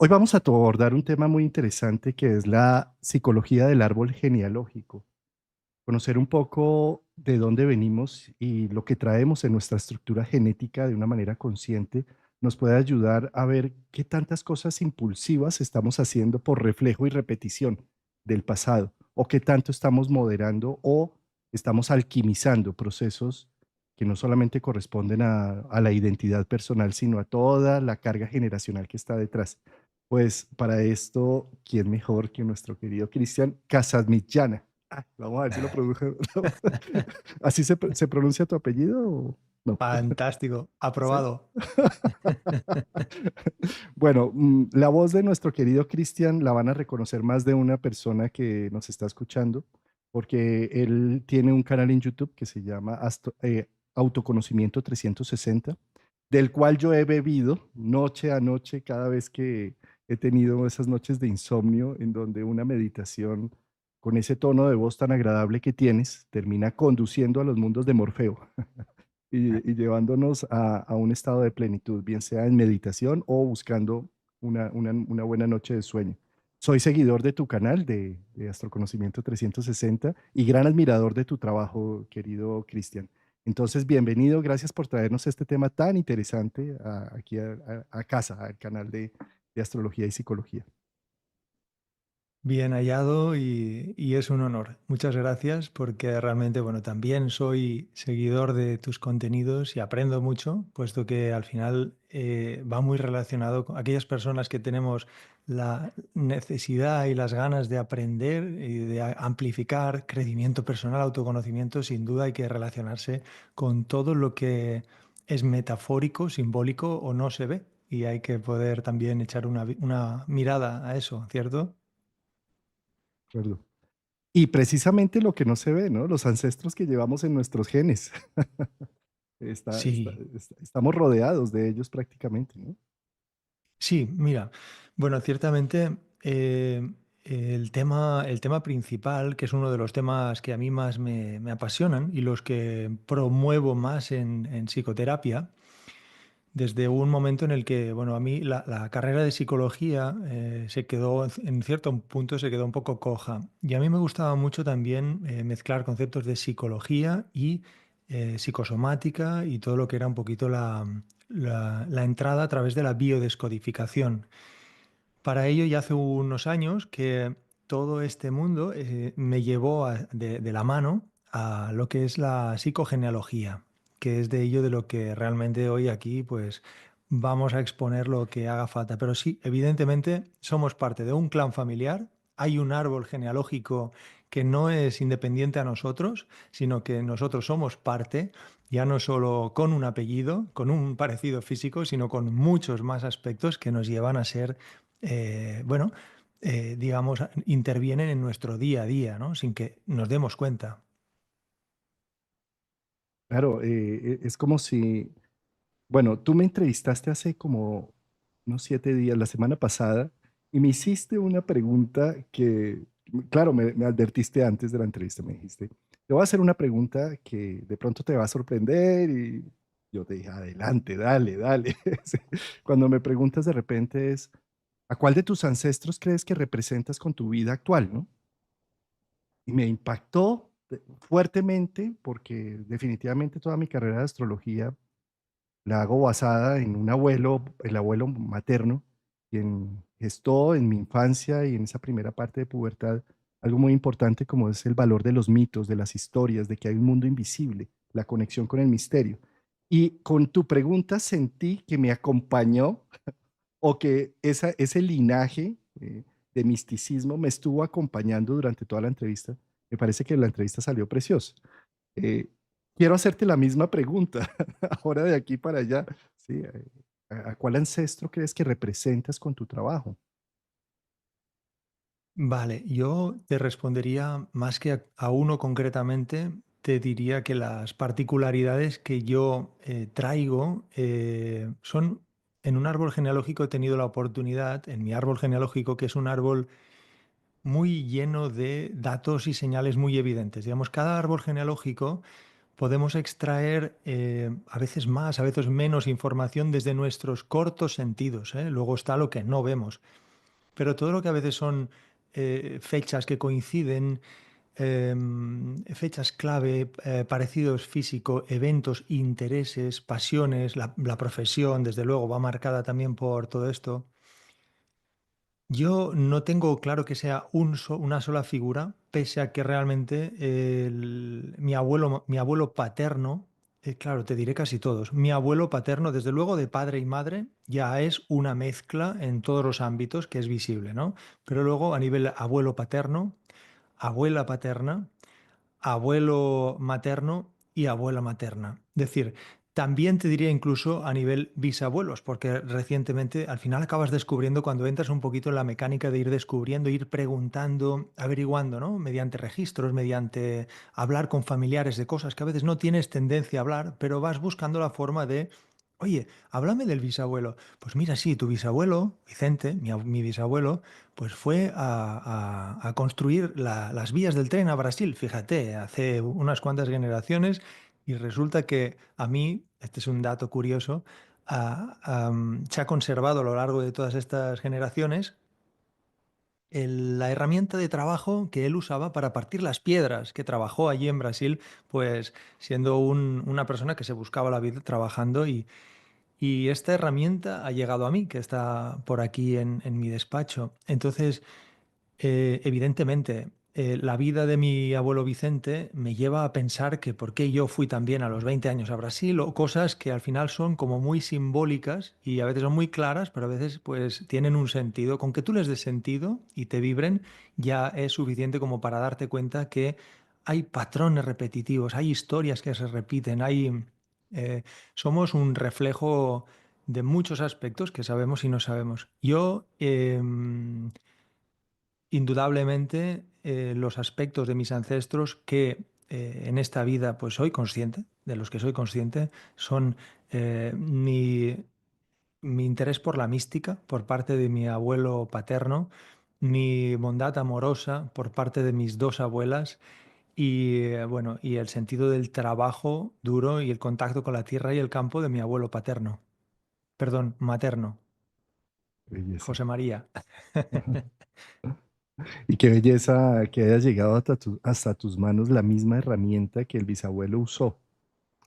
Hoy vamos a abordar un tema muy interesante que es la psicología del árbol genealógico. Conocer un poco de dónde venimos y lo que traemos en nuestra estructura genética de una manera consciente nos puede ayudar a ver qué tantas cosas impulsivas estamos haciendo por reflejo y repetición del pasado, o qué tanto estamos moderando o estamos alquimizando procesos que no solamente corresponden a la identidad personal, sino a toda la carga generacional que está detrás. Pues para esto, ¿quién mejor que nuestro querido Cristian Casadmillana? Vamos a ver si lo produje. ¿Así se pronuncia tu apellido o no? Fantástico, ¿Sí? aprobado. Bueno, la voz de nuestro querido Cristian la van a reconocer más de una persona que nos está escuchando, porque él tiene un canal en YouTube que se llama Autoconocimiento 360, del cual yo he bebido noche a noche cada vez que he tenido esas noches de insomnio en donde una meditación con ese tono de voz tan agradable que tienes termina conduciendo a los mundos de Morfeo y llevándonos a un estado de plenitud, bien sea en meditación o buscando una buena noche de sueño. Soy seguidor de tu canal de Astroconocimiento 360 y gran admirador de tu trabajo, querido Cristian. Entonces, bienvenido, gracias por traernos este tema tan interesante aquí a casa, al canal de Astrología y Psicología. Bien hallado y es un honor. Muchas gracias porque realmente, bueno, también soy seguidor de tus contenidos y aprendo mucho, puesto que al final va muy relacionado con aquellas personas que tenemos la necesidad y las ganas de aprender y de amplificar crecimiento personal, autoconocimiento. Sin duda hay que relacionarse con todo lo que es metafórico, simbólico o no se ve. Y hay que poder también echar una mirada a eso, ¿cierto? ¿De acuerdo? Y precisamente lo que no se ve, ¿no? Los ancestros que llevamos en nuestros genes. Sí, Estamos rodeados de ellos prácticamente, ¿no? sí, mira, bueno, ciertamente el tema principal, que es uno de los temas que a mí más me apasionan y los que promuevo más en psicoterapia, desde un momento en el que, bueno, a mí la carrera de psicología se quedó, en cierto punto se quedó un poco coja. Y a mí me gustaba mucho también mezclar conceptos de psicología y psicosomática y todo lo que era un poquito la entrada a través de la biodescodificación. Para ello, ya hace unos años que todo este mundo me llevó de la mano a lo que es la psicogenealogía, que es de ello de lo que realmente hoy aquí pues vamos a exponer lo que haga falta. Pero sí, evidentemente somos parte de un clan familiar, hay un árbol genealógico que no es independiente a nosotros, sino que nosotros somos parte, ya no solo con un apellido, con un parecido físico, sino con muchos más aspectos que nos llevan a ser bueno, digamos, intervienen en nuestro día a día, ¿no? Sin que nos demos cuenta. Claro, es como si, bueno, tú me entrevistaste hace como unos 7 días, la semana pasada, y me hiciste una pregunta que, claro, me advertiste antes de la entrevista, me dijiste, te voy a hacer una pregunta que de pronto te va a sorprender y yo te dije, adelante, dale, dale. Sí. Cuando me preguntas de repente es, ¿a cuál de tus ancestros crees que representas con tu vida actual, no? Y me impactó fuertemente porque definitivamente toda mi carrera de astrología la hago basada en un abuelo, el abuelo materno, quien gestó en mi infancia y en esa primera parte de pubertad algo muy importante como es el valor de los mitos, de las historias, de que hay un mundo invisible, la conexión con el misterio. Y con tu pregunta sentí que me acompañó o que ese linaje de misticismo me estuvo acompañando durante toda la entrevista. Me parece que la entrevista salió preciosa. Eh, Quiero hacerte la misma pregunta, ahora de aquí para allá. ¿Sí? ¿A cuál ancestro crees que representas con tu trabajo? Vale, yo te respondería más que a uno concretamente, te diría que las particularidades que yo traigo son, en un árbol genealógico he tenido la oportunidad, en mi árbol genealógico, que es un árbol muy lleno de datos y señales muy evidentes. Digamos, cada árbol genealógico podemos extraer a veces más, a veces menos información desde nuestros cortos sentidos, ¿eh? Luego está lo que no vemos. Pero todo lo que a veces son fechas que coinciden, fechas clave, parecidos físicos, eventos, intereses, pasiones, la profesión, desde luego, va marcada también por todo esto. Yo no tengo claro que sea una sola figura, pese a que realmente mi abuelo paterno, claro, te diré casi todos, mi abuelo paterno, desde luego de padre y madre, ya es una mezcla en todos los ámbitos que es visible, ¿no? Pero luego a nivel abuelo paterno, abuela paterna, abuelo materno y abuela materna. Es decir, también te diría incluso a nivel bisabuelos, porque recientemente al final acabas descubriendo cuando entras un poquito en la mecánica de ir descubriendo, ir preguntando, averiguando, ¿no? Mediante registros, mediante hablar con familiares de cosas que a veces no tienes tendencia a hablar, pero vas buscando la forma de, oye, háblame del bisabuelo. Pues mira, sí, tu bisabuelo, Vicente, mi bisabuelo, pues fue a construir las vías del tren a Brasil, fíjate, hace unas cuantas generaciones, y resulta que a mí, este es un dato curioso, se ha conservado a lo largo de todas estas generaciones la herramienta de trabajo que él usaba para partir las piedras, que trabajó allí en Brasil, pues siendo una persona que se buscaba la vida trabajando, y esta herramienta ha llegado a mí, que está por aquí en mi despacho. Entonces, evidentemente, la vida de mi abuelo Vicente me lleva a pensar que por qué yo fui también a los 20 años a Brasil, o cosas que al final son como muy simbólicas y a veces son muy claras, pero a veces pues tienen un sentido. Con que tú les des sentido y te vibren, ya es suficiente como para darte cuenta que hay patrones repetitivos, hay historias que se repiten, eh, somos un reflejo de muchos aspectos que sabemos y no sabemos. Yo, indudablemente, los aspectos de mis ancestros que en esta vida pues soy consciente, de los que soy consciente, son mi interés por la mística por parte de mi abuelo paterno, mi bondad amorosa por parte de mis dos abuelas y, bueno, y el sentido del trabajo duro y el contacto con la tierra y el campo de mi abuelo paterno, perdón, materno, Belleza. José María. Y qué belleza que haya llegado hasta tus manos la misma herramienta que el bisabuelo usó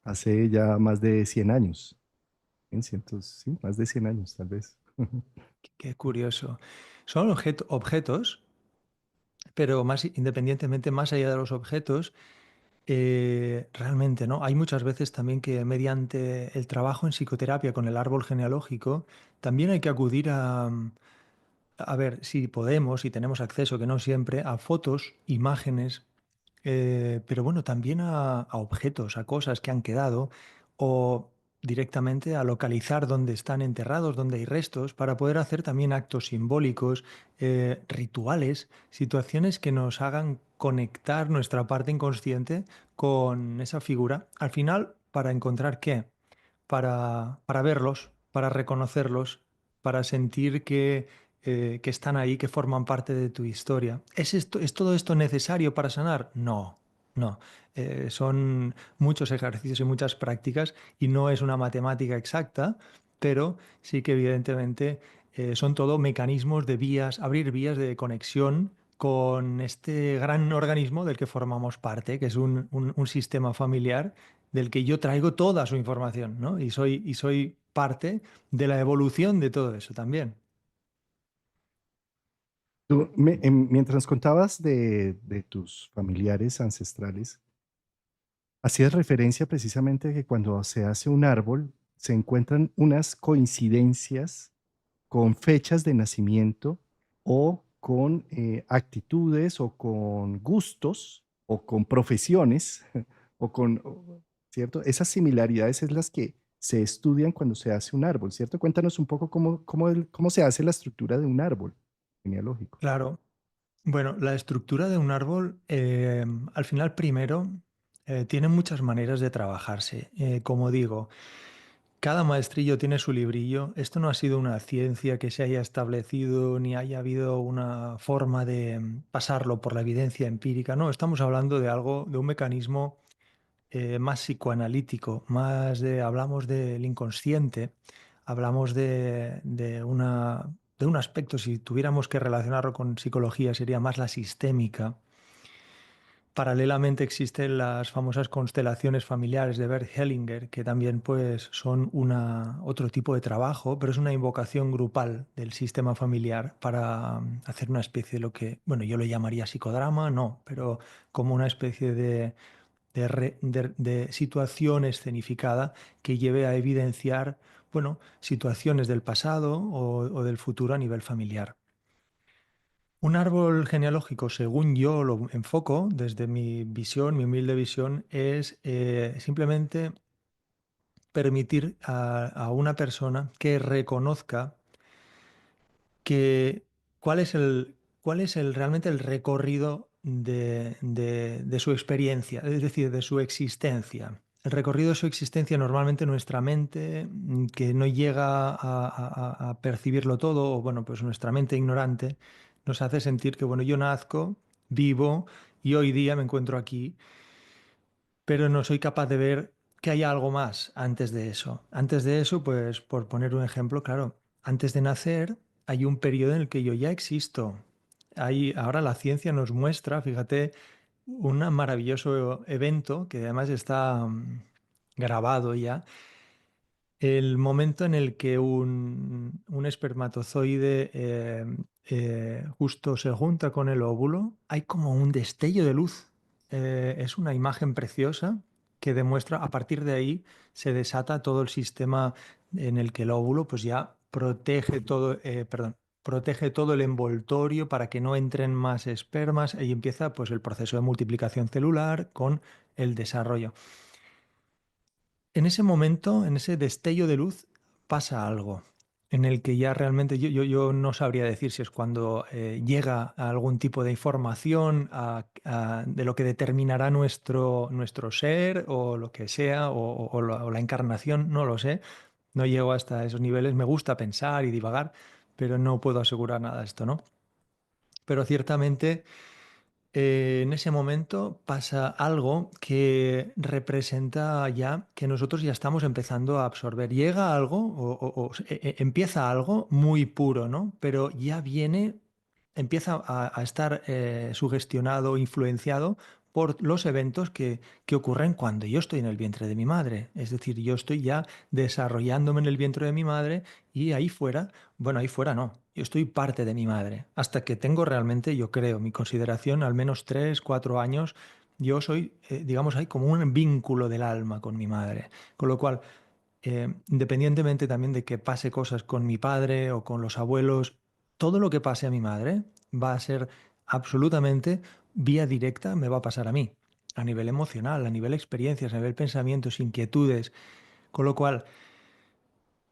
hace ya más de 100 años. En cientos, sí, más de 100 años, tal vez. Qué curioso. Son objetos, pero más independientemente, más allá de los objetos, realmente, ¿no? Hay muchas veces también que mediante el trabajo en psicoterapia con el árbol genealógico, también hay que acudir a ver si podemos, si tenemos acceso, que no siempre, a fotos, imágenes, pero bueno, también a objetos, a cosas que han quedado, o directamente a localizar dónde están enterrados, dónde hay restos, para poder hacer también actos simbólicos, rituales, situaciones que nos hagan conectar nuestra parte inconsciente con esa figura. Al final, ¿para encontrar qué? Para verlos, para reconocerlos, para sentir que están ahí, que forman parte de tu historia. ¿Es todo esto necesario para sanar? No, no. Son muchos ejercicios y muchas prácticas y no es una matemática exacta, pero sí que evidentemente son todo mecanismos de vías, abrir vías de conexión con este gran organismo del que formamos parte, que es un sistema familiar del que yo traigo toda su información, ¿no? Y soy parte de la evolución de todo eso también. Mientras contabas de tus familiares ancestrales, hacías referencia precisamente a que cuando se hace un árbol, se encuentran unas coincidencias con fechas de nacimiento o con actitudes o con gustos o con profesiones o con, ¿cierto? Esas similaridades es las que se estudian cuando se hace un árbol, ¿cierto? Cuéntanos un poco cómo se hace la estructura de un árbol genealógico. Claro. Bueno, la estructura de un árbol, al final, primero, tiene muchas maneras de trabajarse. Como digo, cada maestrillo tiene su librillo. Esto no ha sido una ciencia que se haya establecido ni haya habido una forma de pasarlo por la evidencia empírica. No, estamos hablando de algo, de un mecanismo más psicoanalítico, más hablamos del inconsciente, hablamos de un aspecto, si tuviéramos que relacionarlo con psicología, sería más la sistémica. Paralelamente existen las famosas constelaciones familiares de Bert Hellinger, que también pues son otro tipo de trabajo, pero es una invocación grupal del sistema familiar para hacer una especie de lo que, bueno, yo lo llamaría psicodrama, no, pero como una especie de situación escenificada que lleve a evidenciar, bueno, situaciones del pasado o del futuro a nivel familiar. Un árbol genealógico, según yo lo enfoco desde mi visión, mi humilde visión, es simplemente permitir a una persona que reconozca que cuál es realmente el recorrido de su experiencia, es decir, de su existencia. El recorrido de su existencia normalmente nuestra mente, que no llega a percibirlo todo, o bueno, pues nuestra mente ignorante, nos hace sentir que, bueno, yo nazco, vivo y hoy día me encuentro aquí, pero no soy capaz de ver que haya algo más antes de eso. Antes de eso, pues por poner un ejemplo, claro, antes de nacer hay un periodo en el que yo ya existo. Ahora la ciencia nos muestra, fíjate, un maravilloso evento que además está grabado ya, el momento en el que un espermatozoide justo se junta con el óvulo, hay como un destello de luz. Es una imagen preciosa que demuestra, a partir de ahí se desata todo el sistema en el que el óvulo pues ya protege todo el envoltorio para que no entren más espermas y empieza pues el proceso de multiplicación celular con el desarrollo. En ese momento, en ese destello de luz, pasa algo en el que ya realmente yo no sabría decir si es cuando llega a algún tipo de información de lo que determinará nuestro ser o lo que sea, o la encarnación, no lo sé. No llego hasta esos niveles. Me gusta pensar y divagar, pero no puedo asegurar nada de esto, ¿no? Pero ciertamente en ese momento pasa algo que representa ya que nosotros ya estamos empezando a absorber. Llega algo empieza algo muy puro, ¿no? Pero ya empieza a estar sugestionado, influenciado por los eventos que ocurren cuando yo estoy en el vientre de mi madre. Es decir, yo estoy ya desarrollándome en el vientre de mi madre y ahí fuera, bueno, ahí fuera no, yo estoy parte de mi madre. Hasta que tengo realmente, yo creo, mi consideración, al menos 3, 4 años, yo soy, digamos, hay como un vínculo del alma con mi madre. Con lo cual, independientemente también de que pase cosas con mi padre o con los abuelos, todo lo que pase a mi madre va a ser absolutamente vía directa, me va a pasar a mí, a nivel emocional, a nivel experiencias, a nivel pensamientos, inquietudes. Con lo cual,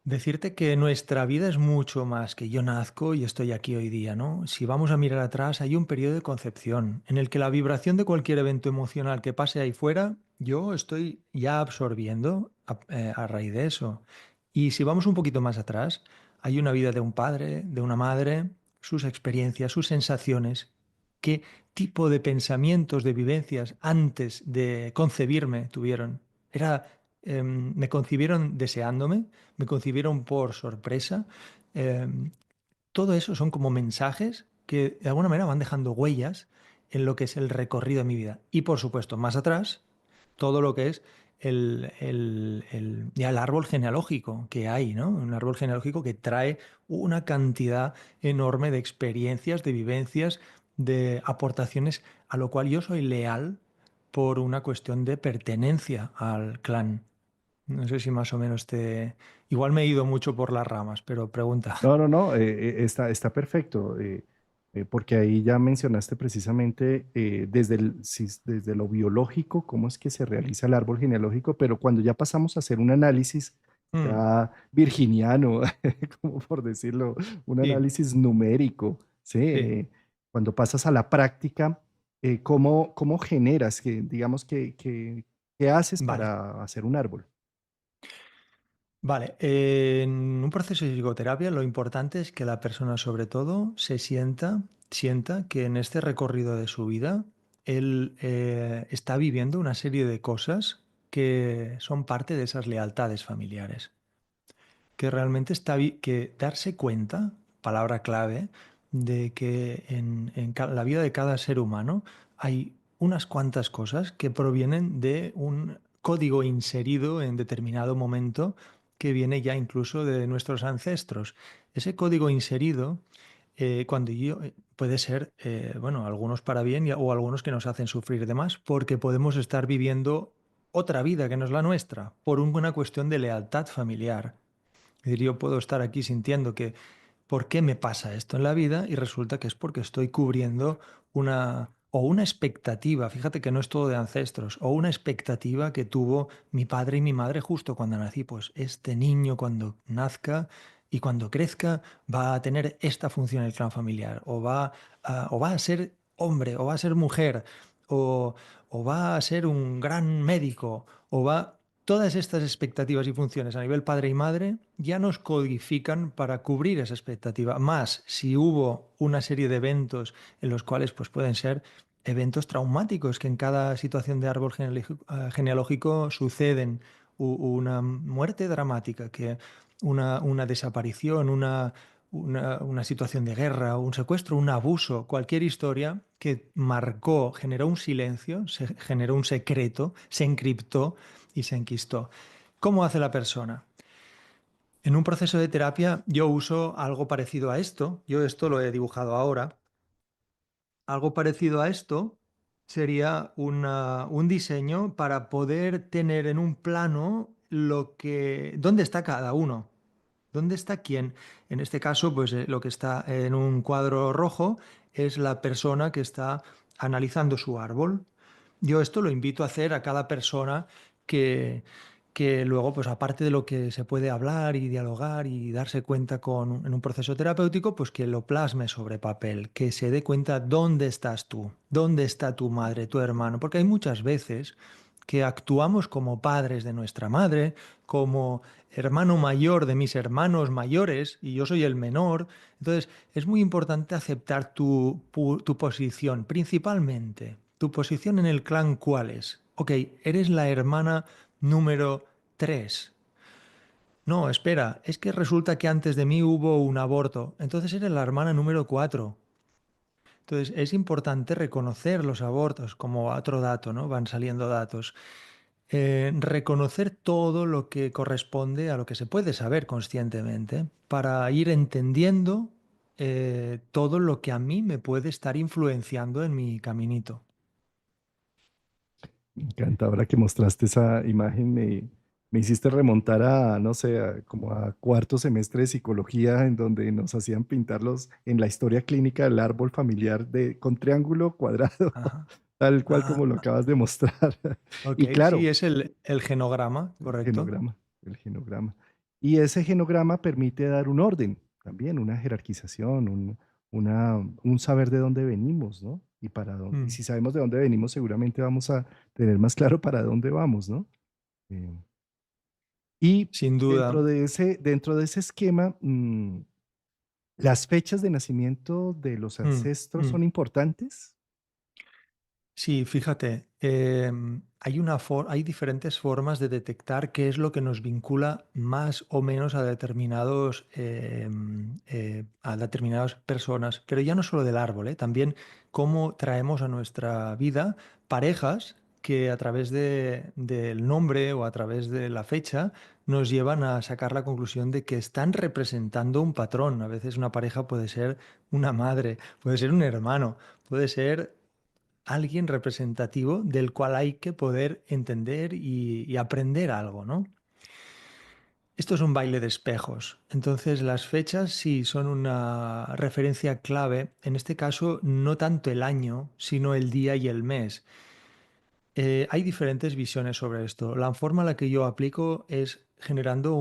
decirte que nuestra vida es mucho más que yo nazco y estoy aquí hoy día, ¿no? Si vamos a mirar atrás, hay un periodo de concepción en el que la vibración de cualquier evento emocional que pase ahí fuera, yo estoy ya absorbiendo a raíz de eso. Y si vamos un poquito más atrás, hay una vida de un padre, de una madre, sus experiencias, sus sensaciones, qué tipo de pensamientos, de vivencias antes de concebirme tuvieron. Me concibieron deseándome, me concibieron por sorpresa. em, Todo eso son como mensajes que de alguna manera van dejando huellas en lo que es el recorrido de mi vida. Y por supuesto, más atrás, todo lo que es ya el árbol genealógico que hay, ¿no? Un árbol genealógico que trae una cantidad enorme de experiencias, de vivencias, de aportaciones, a lo cual yo soy leal por una cuestión de pertenencia al clan. No sé si más o menos te... Igual me he ido mucho por las ramas, pero pregunta. No, no, no, está perfecto, porque ahí ya mencionaste precisamente desde lo biológico, cómo es que se realiza el árbol genealógico, pero cuando ya pasamos a hacer un análisis Mm, ya virginiano, como por decirlo, un sí, análisis numérico, ¿sí? sí. Cuando pasas a la práctica, ¿cómo generas, digamos, qué haces Vale. para hacer un árbol? Vale. En un proceso de psicoterapia lo importante es que la persona sobre todo sienta que en este recorrido de su vida él está viviendo una serie de cosas que son parte de esas lealtades familiares. Que realmente que darse cuenta, palabra clave, de que en la vida de cada ser humano hay unas cuantas cosas que provienen de un código inserido en determinado momento que viene ya incluso de nuestros ancestros. Ese código inserido, puede ser, bueno, algunos para bien o algunos que nos hacen sufrir de más, porque podemos estar viviendo otra vida que no es la nuestra, por una cuestión de lealtad familiar. Es decir, yo puedo estar aquí sintiendo que ¿por qué me pasa esto en la vida? Y resulta que es porque estoy cubriendo una expectativa, fíjate que no es todo de ancestros, o una expectativa que tuvo mi padre y mi madre justo cuando nací. Pues este niño cuando nazca y cuando crezca va a tener esta función en el clan familiar, o va a ser hombre, o va a ser mujer, o, o va a ser un gran médico, o va... Todas estas expectativas y funciones a nivel padre y madre ya nos codifican para cubrir esa expectativa. Más si hubo una serie de eventos en los cuales pues, pueden ser eventos traumáticos que en cada situación de árbol genealógico suceden. Una muerte dramática, una desaparición, una situación de guerra, un secuestro, un abuso, cualquier historia que marcó, generó un silencio, se generó un secreto, se encriptó y se enquistó. ¿Cómo hace la persona? En un proceso de terapia yo uso algo parecido a esto. Yo esto lo he dibujado ahora. Algo parecido a esto sería un diseño para poder tener en un plano dónde está cada uno. ¿Dónde está quién? En este caso, pues lo que está en un cuadro rojo es la persona que está analizando su árbol. Yo esto lo invito a hacer a cada persona que, que luego, pues aparte de lo que se puede hablar y dialogar y darse cuenta en un proceso terapéutico, pues que lo plasme sobre papel, que se dé cuenta dónde estás tú, dónde está tu madre, tu hermano, porque hay muchas veces que actuamos como padres de nuestra madre, como hermano mayor de mis hermanos mayores, y yo soy el menor. Entonces, es muy importante aceptar tu posición, principalmente. ¿Tu posición en el clan cuál es? Ok, eres la hermana número 3. No, espera, es que resulta que antes de mí hubo un aborto. Entonces eres la hermana número 4. Entonces es importante reconocer los abortos como otro dato, ¿no? Van saliendo datos. Reconocer todo lo que corresponde a lo que se puede saber conscientemente para ir entendiendo todo lo que a mí me puede estar influenciando en mi caminito. Me encanta, ahora que mostraste esa imagen, me hiciste remontar a, no sé, como a cuarto semestre de psicología, en donde nos hacían pintarlos en la historia clínica del árbol familiar con triángulo, cuadrado, Ajá. tal cual Ah, como lo acabas de mostrar. ok, Y sí, claro, es el genograma, el correcto. genograma, el genograma. Y ese genograma permite dar un orden, también una jerarquización, un saber de dónde venimos, ¿no? Y Mm, si sabemos de dónde venimos, seguramente vamos a tener más claro para dónde vamos, ¿no? Eh, y sin duda. dentro de ese esquema, ¿las fechas de nacimiento de los Mm, ancestros mm. son importantes? Sí, fíjate, hay diferentes formas de detectar qué es lo que nos vincula más o menos a determinadas personas, pero ya no solo del árbol, también cómo traemos a nuestra vida parejas que a través del nombre o a través de la fecha nos llevan a sacar la conclusión de que están representando un patrón. A veces una pareja puede ser una madre, puede ser un hermano, puede ser alguien representativo del cual hay que poder entender y aprender algo, ¿no? Esto es un baile de espejos. Entonces, las fechas sí son una referencia clave. En este caso, no tanto el año, sino el día y el mes. Hay diferentes visiones sobre esto. La forma en la que yo aplico es generando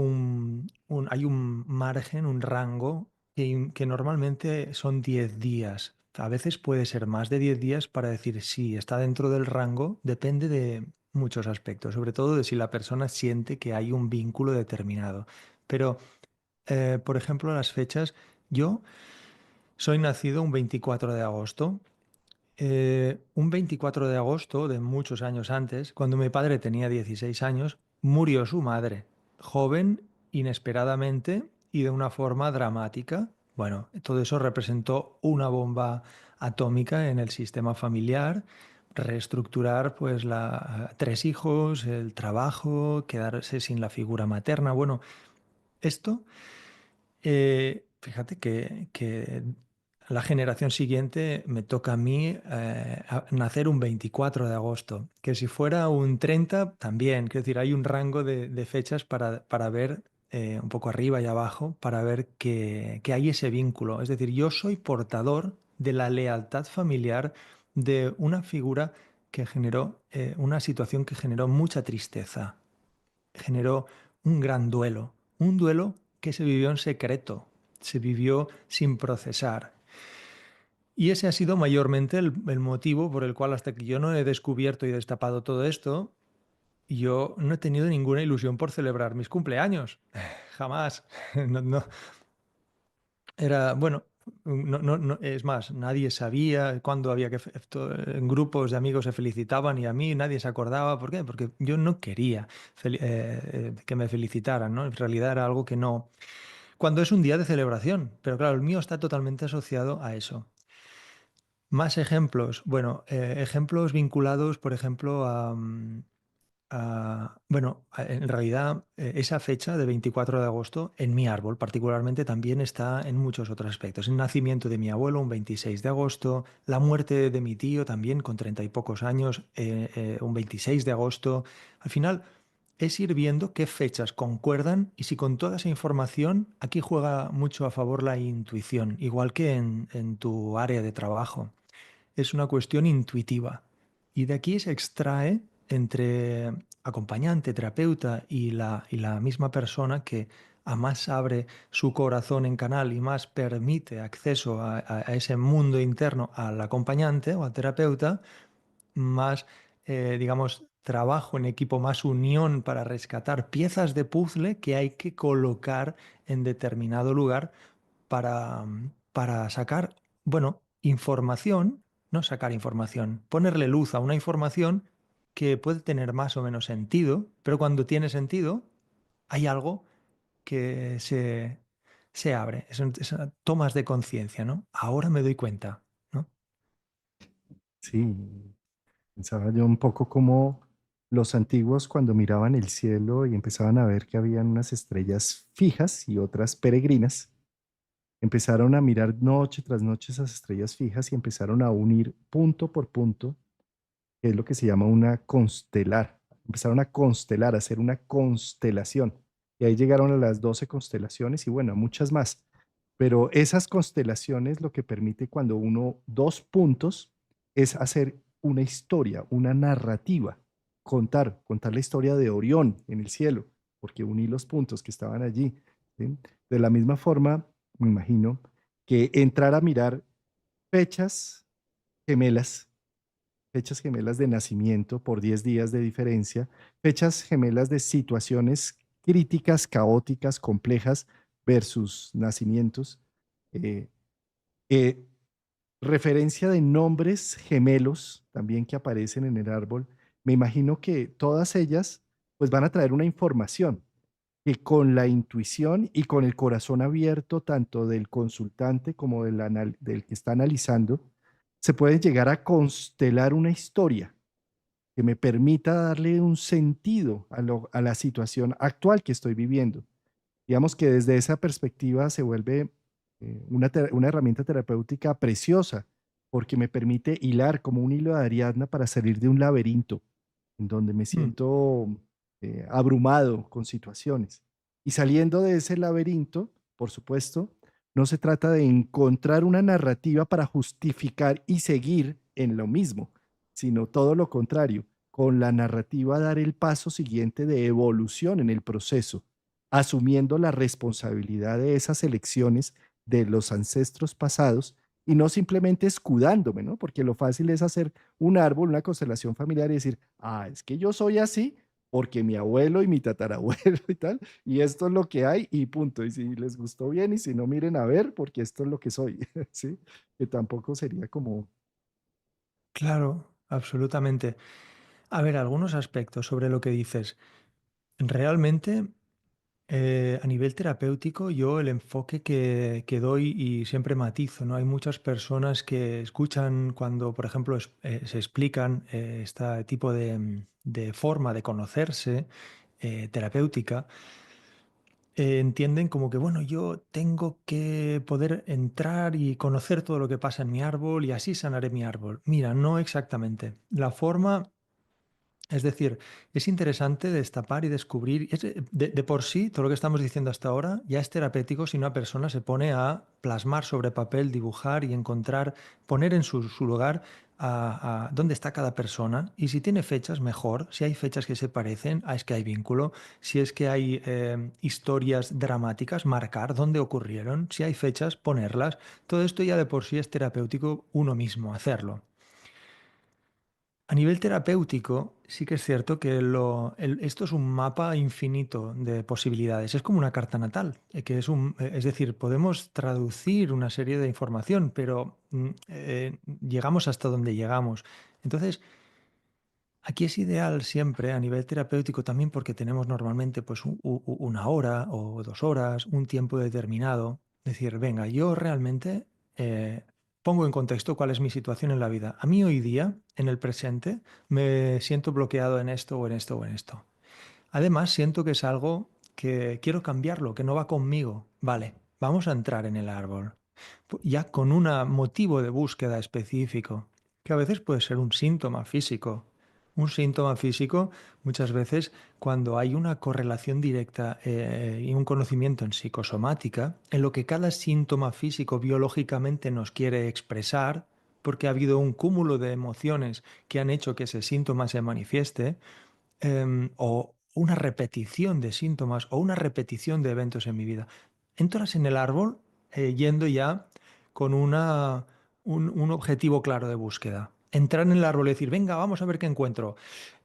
hay un margen, un rango que normalmente son 10 días. A veces puede ser más de 10 días para decir si está dentro del rango, depende de muchos aspectos, sobre todo de si la persona siente que hay un vínculo determinado. Pero, por ejemplo, las fechas, yo soy nacido un 24 de agosto. Un 24 de agosto de muchos años antes, cuando mi padre tenía 16 años, murió su madre, joven, inesperadamente y de una forma dramática. Bueno, todo eso representó una bomba atómica en el sistema familiar, reestructurar pues tres hijos, el trabajo, quedarse sin la figura materna. Bueno, esto fíjate que la generación siguiente me toca a mí nacer un 24 de agosto, que si fuera un 30 también, quiero decir, hay un rango de fechas para ver un poco arriba y abajo, para ver que hay ese vínculo. Es decir, yo soy portador de la lealtad familiar de una figura que generó una situación que generó mucha tristeza, generó un duelo que se vivió en secreto, se vivió sin procesar. Y ese ha sido mayormente el motivo por el cual hasta que yo no he descubierto y destapado todo esto, yo no he tenido ninguna ilusión por celebrar mis cumpleaños. Jamás. No, era, bueno, es más, nadie sabía cuándo había que, en grupos de amigos se felicitaban y a mí nadie se acordaba. ¿Por qué? Porque yo no quería que me felicitaran, ¿no? En realidad era algo que no. Cuando es un día de celebración, pero claro, el mío está totalmente asociado a eso. Más ejemplos, bueno, ejemplos vinculados, por ejemplo, bueno, en realidad esa fecha de 24 de agosto en mi árbol particularmente también está en muchos otros aspectos. El nacimiento de mi abuelo un 26 de agosto, la muerte de mi tío también con 30 y pocos años, un 26 de agosto. Al final es ir viendo qué fechas concuerdan y si con toda esa información aquí juega mucho a favor la intuición, igual que en tu área de trabajo. Es una cuestión intuitiva. Y de aquí se extrae entre acompañante, terapeuta y la misma persona que a más abre su corazón en canal y más permite acceso a ese mundo interno al acompañante o al terapeuta, más, digamos, trabajo en equipo, más unión para rescatar piezas de puzzle que hay que colocar en determinado lugar para sacar, bueno, información, no sacar información, ponerle luz a una información que puede tener más o menos sentido, pero cuando tiene sentido, hay algo que se abre, tomas de conciencia, ¿no? Ahora me doy cuenta, ¿no? Sí, pensaba yo un poco como los antiguos cuando miraban el cielo y empezaban a ver que habían unas estrellas fijas y otras peregrinas, empezaron a mirar noche tras noche esas estrellas fijas y empezaron a unir punto por punto, que es lo que se llama una constelar. Empezaron a constelar, a hacer una constelación. Y ahí llegaron a las 12 constelaciones y bueno, a muchas más. Pero esas constelaciones lo que permite cuando uno, dos puntos, es hacer una historia, una narrativa, contar la historia de Orión en el cielo, porque uní los puntos que estaban allí. ¿Sí? De la misma forma, me imagino que entrar a mirar fechas gemelas, fechas gemelas de nacimiento por 10 días de diferencia, fechas gemelas de situaciones críticas, caóticas, complejas versus nacimientos, eh, eh, referencia de nombres gemelos también que aparecen en el árbol. Me imagino que todas ellas pues van a traer una información que con la intuición y con el corazón abierto tanto del consultante como del que está analizando, se puede llegar a constelar una historia que me permita darle un sentido a la situación actual que estoy viviendo. Digamos que desde esa perspectiva se vuelve una herramienta terapéutica preciosa porque me permite hilar como un hilo de Ariadna para salir de un laberinto en donde me Mm, siento abrumado con situaciones. Y saliendo de ese laberinto, por supuesto, no se trata de encontrar una narrativa para justificar y seguir en lo mismo, sino todo lo contrario, con la narrativa dar el paso siguiente de evolución en el proceso, asumiendo la responsabilidad de esas elecciones de los ancestros pasados y no simplemente escudándome, ¿no? Porque lo fácil es hacer un árbol, una constelación familiar y decir, ah, es que yo soy así porque mi abuelo y mi tatarabuelo y tal, y esto es lo que hay y punto. Y si les gustó bien y si no, miren a ver, porque esto es lo que soy, ¿sí? Que tampoco sería como, Claro, absolutamente. A ver, algunos aspectos sobre lo que dices. Realmente, a nivel terapéutico, yo el enfoque que doy y siempre matizo, ¿no? Hay muchas personas que escuchan cuando, por ejemplo, se explican este tipo de forma de conocerse terapéutica, entienden como que, bueno, yo tengo que poder entrar y conocer todo lo que pasa en mi árbol y así sanaré mi árbol. Mira, no exactamente. La forma es decir, es interesante destapar y descubrir, de por sí, todo lo que estamos diciendo hasta ahora ya es terapéutico si una persona se pone a plasmar sobre papel, dibujar y encontrar, poner en su lugar a dónde está cada persona y si tiene fechas, mejor. Si hay fechas que se parecen, es que hay vínculo. Si es que hay historias dramáticas, marcar dónde ocurrieron. Si hay fechas, ponerlas. Todo esto ya de por sí es terapéutico uno mismo, hacerlo. A nivel terapéutico, sí que es cierto que esto es un mapa infinito de posibilidades. Es como una carta natal, es decir, podemos traducir una serie de información, pero llegamos hasta donde llegamos. Entonces, aquí es ideal siempre a nivel terapéutico también porque tenemos normalmente pues una hora o 2 horas, un tiempo determinado. Decir, venga, yo realmente pongo en contexto cuál es mi situación en la vida. A mí hoy día, en el presente, me siento bloqueado en esto o en esto o en esto. Además, siento que es algo que quiero cambiarlo, que no va conmigo. Vale, vamos a entrar en el árbol. Ya con un motivo de búsqueda específico, que a veces puede ser un síntoma físico. Un síntoma físico, muchas veces, cuando hay una correlación directa y un conocimiento en psicosomática, en lo que cada síntoma físico biológicamente nos quiere expresar, porque ha habido un cúmulo de emociones que han hecho que ese síntoma se manifieste, o una repetición de síntomas o una repetición de eventos en mi vida. Entras en el árbol yendo ya con un objetivo claro de búsqueda. Entrar en el árbol y decir, venga, vamos a ver qué encuentro.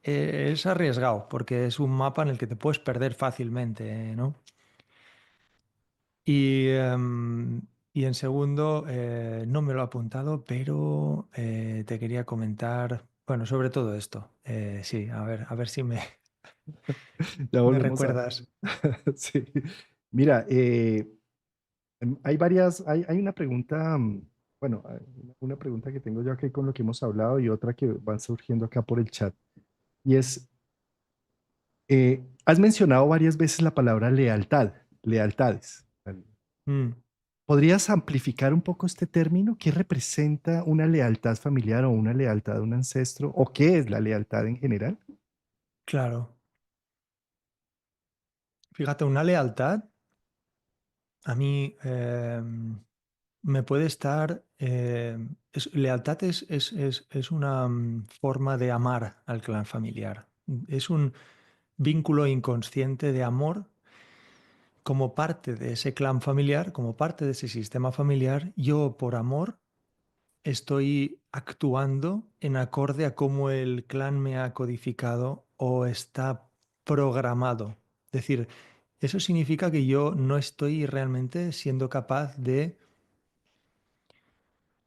Es arriesgado porque es un mapa en el que te puedes perder fácilmente, ¿no? Y, y en segundo, no me lo he apuntado, pero te quería comentar, bueno, sobre todo esto. Sí, a ver si Ya me volvemos a... recuerdas. Sí. Mira, hay hay una pregunta, bueno, hay una pregunta que tengo yo aquí con lo que hemos hablado y otra que van surgiendo acá por el chat. Y es, has mencionado varias veces la palabra lealtad, lealtades. Mm, ¿Podrías amplificar un poco este término? ¿Qué representa una lealtad familiar o una lealtad a un ancestro? ¿O qué es la lealtad en general? claro. Fíjate, una lealtad a mí me puede estar... lealtad es una forma de amar al clan familiar. Es un vínculo inconsciente de amor como parte de ese clan familiar, como parte de ese sistema familiar. Yo, por amor, estoy actuando en acorde a cómo el clan me ha codificado o está programado. Es decir, eso significa que yo no estoy realmente siendo capaz de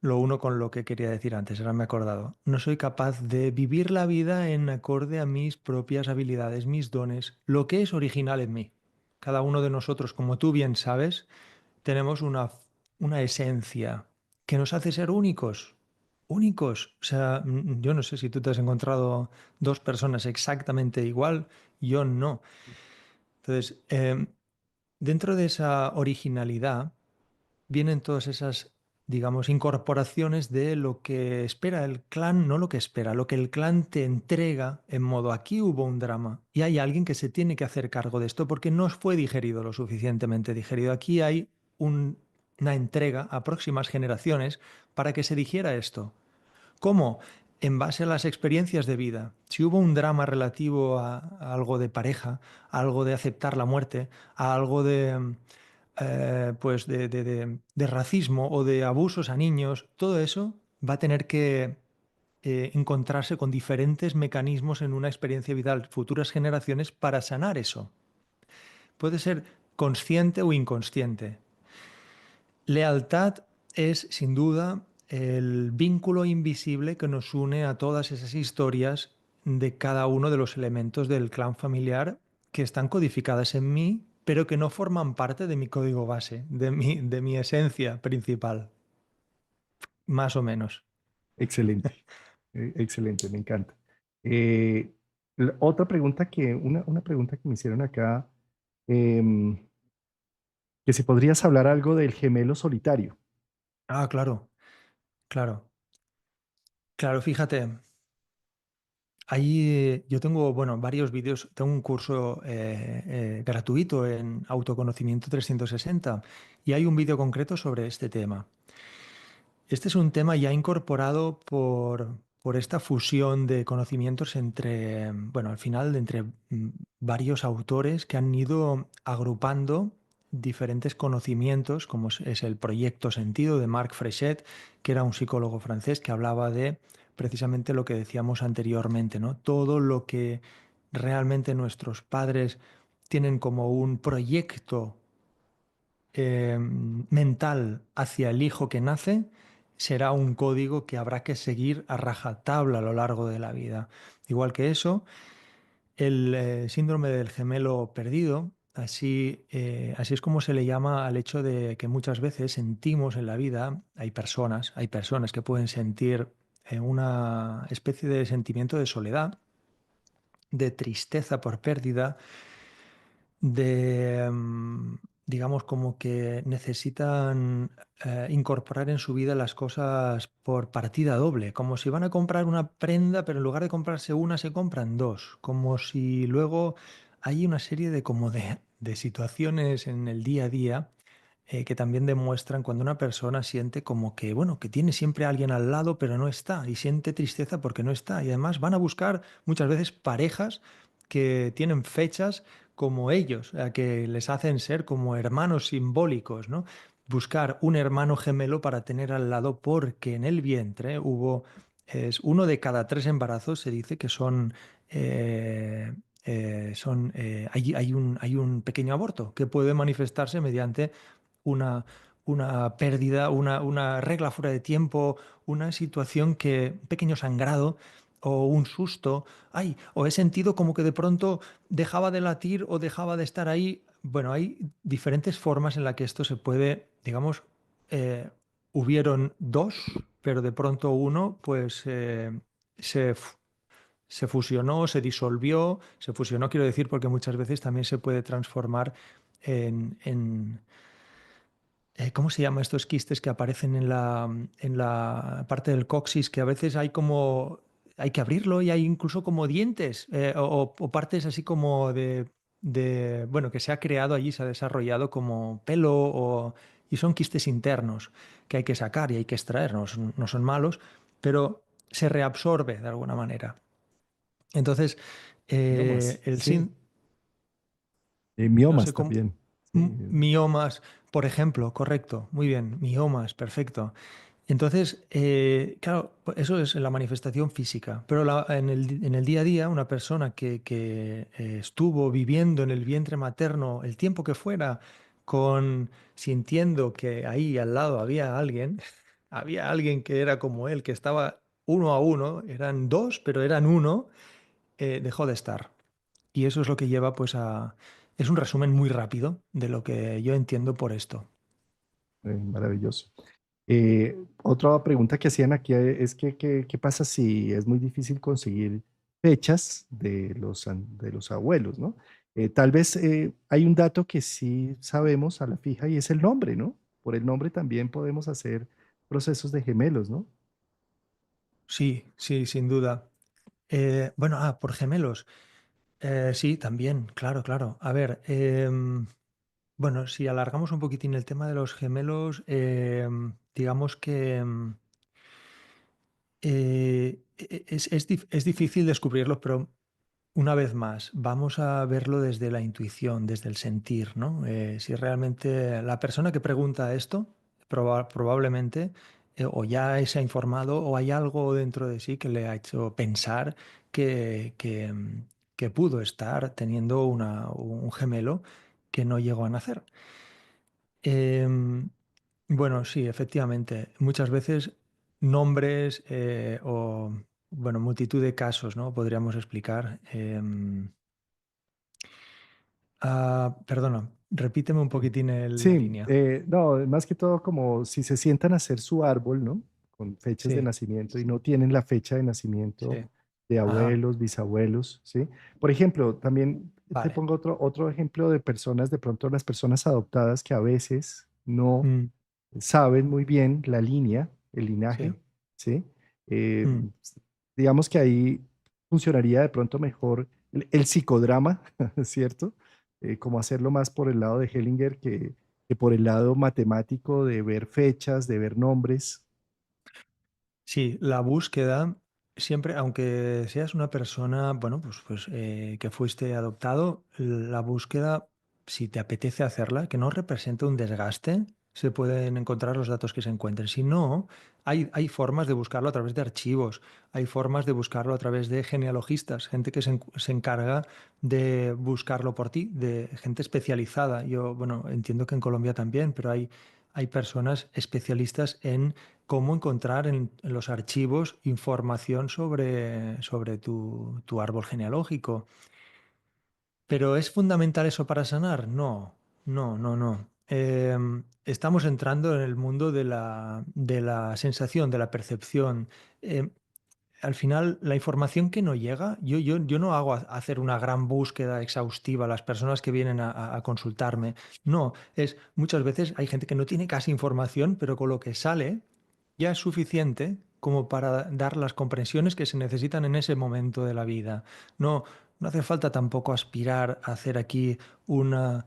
lo uno con lo que quería decir antes, ahora me he acordado. No soy capaz de vivir la vida en acorde a mis propias habilidades, mis dones, lo que es original en mí. Cada uno de nosotros, como tú bien sabes, tenemos una esencia que nos hace ser únicos. Únicos. O sea, yo no sé si tú te has encontrado dos personas exactamente igual, yo no. Entonces, dentro de esa originalidad vienen todas esas, digamos, incorporaciones de lo que espera el clan, no lo que espera, lo que el clan te entrega en modo aquí hubo un drama y hay alguien que se tiene que hacer cargo de esto porque no fue digerido lo suficientemente digerido. Aquí hay una entrega a próximas generaciones para que se digiera esto. ¿Cómo? En base a las experiencias de vida. Si hubo un drama relativo a algo de pareja, a algo de aceptar la muerte, a algo de, pues de racismo o de abusos a niños, todo eso va a tener que encontrarse con diferentes mecanismos en una experiencia vital, futuras generaciones, para sanar eso. Puede ser consciente o inconsciente. Lealtad es, sin duda, el vínculo invisible que nos une a todas esas historias de cada uno de los elementos del clan familiar que están codificadas en mí, pero que no forman parte de mi código base, de mi esencia principal, más o menos. Excelente, excelente, me encanta. Eh, Otra pregunta una pregunta que me hicieron acá, em, que si podrías hablar algo del gemelo solitario. Ah, claro, claro, claro, fíjate. Ahí yo tengo, bueno, varios vídeos, tengo un curso gratuito en autoconocimiento 360 y hay un vídeo concreto sobre este tema. Este es un tema ya incorporado por esta fusión de conocimientos entre, bueno, al final entre varios autores que han ido agrupando diferentes conocimientos, como es el proyecto Sentido de Marc Frechet, que era un psicólogo francés que hablaba de precisamente lo que decíamos anteriormente, ¿no? Todo lo que realmente nuestros padres tienen como un proyecto mental hacia el hijo que nace será un código que habrá que seguir a rajatabla a lo largo de la vida. Igual que eso, el síndrome del gemelo perdido, así es como se le llama al hecho de que muchas veces sentimos en la vida, hay personas que pueden sentir una especie de sentimiento de soledad, de tristeza por pérdida, de, digamos, como que necesitan incorporar en su vida las cosas por partida doble, como si van a comprar una prenda, pero en lugar de comprarse una, se compran dos, como si luego hay una serie de como de situaciones en el día a día que también demuestran cuando una persona siente como que, bueno, que tiene siempre a alguien al lado, pero no está, y siente tristeza porque no está. Y además van a buscar muchas veces parejas que tienen fechas como ellos, que les hacen ser como hermanos simbólicos, ¿no? Buscar un hermano gemelo para tener al lado porque en el vientre hubo, es uno de cada tres embarazos se dice que hay un pequeño aborto que puede manifestarse mediante una, una pérdida, una regla fuera de tiempo, una situación que, un pequeño sangrado o un susto, ay, o he sentido como que de pronto dejaba de latir o dejaba de estar ahí. Bueno, hay diferentes formas en las que esto se puede, digamos, eh, hubieron dos, pero de pronto uno, pues se, fu- se fusionó, se disolvió, se fusionó, quiero decir, porque muchas veces también se puede transformar en ¿cómo se llama estos quistes que aparecen en la parte del coxis? Que a veces hay como, hay que abrirlo y hay incluso como dientes o partes así como bueno, que se ha creado allí, se ha desarrollado como pelo y son quistes internos que hay que sacar y hay que extraer, no son malos, pero se reabsorbe de alguna manera. Entonces, Miomas, el sí, sin, no miomas sé cómo, también. Sí, miomas, por ejemplo, correcto, muy bien, miomas, perfecto. Entonces, claro, eso es la manifestación física, pero en el día a día, una persona que estuvo viviendo en el vientre materno el tiempo que fuera, sintiendo que ahí al lado había alguien, había alguien que era como él, que estaba uno a uno, eran dos, pero eran uno, dejó de estar. Y eso es lo que lleva pues a... Es un resumen muy rápido de lo que yo entiendo por esto. maravilloso. Otra pregunta que hacían aquí es que, ¿qué pasa si es muy difícil conseguir fechas de de los abuelos, ¿no? Tal vez hay un dato que sí sabemos a la fija y es el nombre, ¿no? Por el nombre también podemos hacer procesos de gemelos, ¿no? Sí, sí, sin duda. Bueno, por gemelos. Sí, también, claro, claro. A ver, bueno, si alargamos un poquitín el tema de los gemelos, digamos que es difícil descubrirlos, pero una vez más, vamos a verlo desde la intuición, desde el sentir, ¿no? Si realmente la persona que pregunta esto, probablemente o ya se ha informado o hay algo dentro de sí que le ha hecho pensar que pudo estar teniendo un gemelo que no llegó a nacer. Em, bueno, sí, efectivamente. Muchas veces. nombres o, bueno, multitud de casos, ¿no? Podríamos explicar. Perdona, repíteme un Sí, poquitín la sí, línea. no, más que todo como si se sientan a hacer su árbol, ¿no? Con fechas de Sí, nacimiento y no tienen la fecha de nacimiento sí. de Ajá, abuelos, bisabuelos, ¿sí? Por ejemplo, también te vale. pongo otro ejemplo de personas, de pronto las personas adoptadas que a veces no Mm, saben muy bien la línea, el sí. linaje, ¿sí? Eh, Mm. digamos que ahí funcionaría de pronto mejor el psicodrama, ¿cierto? Como hacerlo más por el lado de Hellinger que por el lado matemático de ver fechas, de ver nombres. Sí, la búsqueda siempre, aunque seas una persona, bueno, que fuiste adoptado, la búsqueda, si te apetece hacerla, que no represente un desgaste, se pueden encontrar los datos que se encuentren. Si no, hay formas de buscarlo a través de archivos, hay formas de buscarlo a través de genealogistas, gente que se encarga de buscarlo por ti, de gente especializada. Yo, bueno, entiendo que en Colombia también, pero hay personas especialistas en cómo encontrar en los archivos información sobre tu árbol genealógico. ¿Pero es fundamental eso para sanar? No, no, no, no. Estamos entrando en el mundo de la sensación, de la percepción. Em, Al final, la información que no llega, yo no hago hacer una gran búsqueda exhaustiva a las personas que vienen a consultarme. No, es muchas veces hay gente que no tiene casi información, pero con lo que sale ya es suficiente como para dar las comprensiones que se necesitan en ese momento de la vida. No, no hace falta tampoco aspirar a hacer aquí una,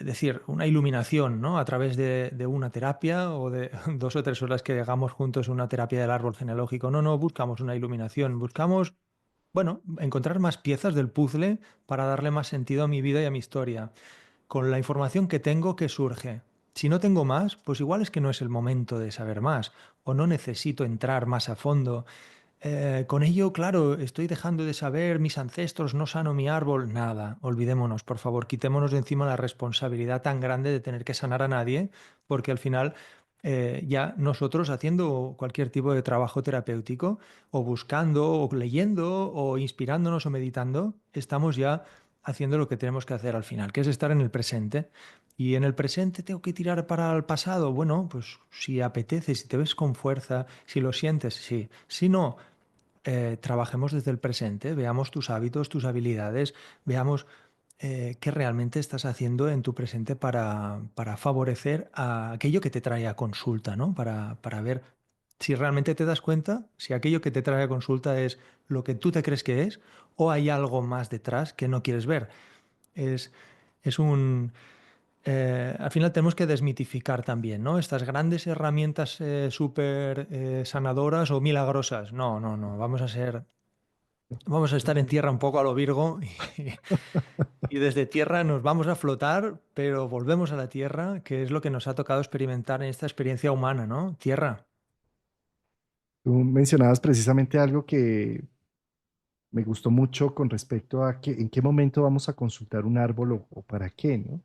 decir, una iluminación, ¿no? A través de una terapia o de 2 o 3 horas que hagamos juntos una terapia del árbol genealógico. No, no buscamos una iluminación, buscamos, bueno, encontrar más piezas del puzzle para darle más sentido a mi vida y a mi historia con la información que tengo que surge. Si no tengo más, pues igual es que no es el momento de saber más o no necesito entrar más a fondo. Con ello, claro, estoy dejando de saber mis ancestros, no sano mi árbol, nada, olvidémonos, por favor, quitémonos de encima la responsabilidad tan grande de tener que sanar a nadie, porque al final ya nosotros haciendo cualquier tipo de trabajo terapéutico o buscando o leyendo o inspirándonos o meditando, estamos ya haciendo lo que tenemos que hacer al final, que es estar en el presente. Y en el presente tengo que tirar para el pasado. Bueno, pues si apetece, si te ves con fuerza, si lo sientes, sí. Si no, trabajemos desde el presente, veamos tus hábitos, tus habilidades, veamos qué realmente estás haciendo en tu presente para favorecer a aquello que te trae a consulta, ¿no? Para ver si realmente te das cuenta, si aquello que te trae a consulta es lo que tú te crees que es o hay algo más detrás que no quieres ver. Es, es un... al final tenemos que desmitificar también, ¿no? Estas grandes herramientas súper sanadoras o milagrosas. No, no, no. Vamos a estar en tierra un poco a lo Virgo y desde tierra nos vamos a flotar, pero volvemos a la tierra, que es lo que nos ha tocado experimentar en esta experiencia humana, ¿no? Tierra. Tú mencionabas precisamente algo que me gustó mucho con respecto a que en qué momento vamos a consultar un árbol o para qué, ¿no?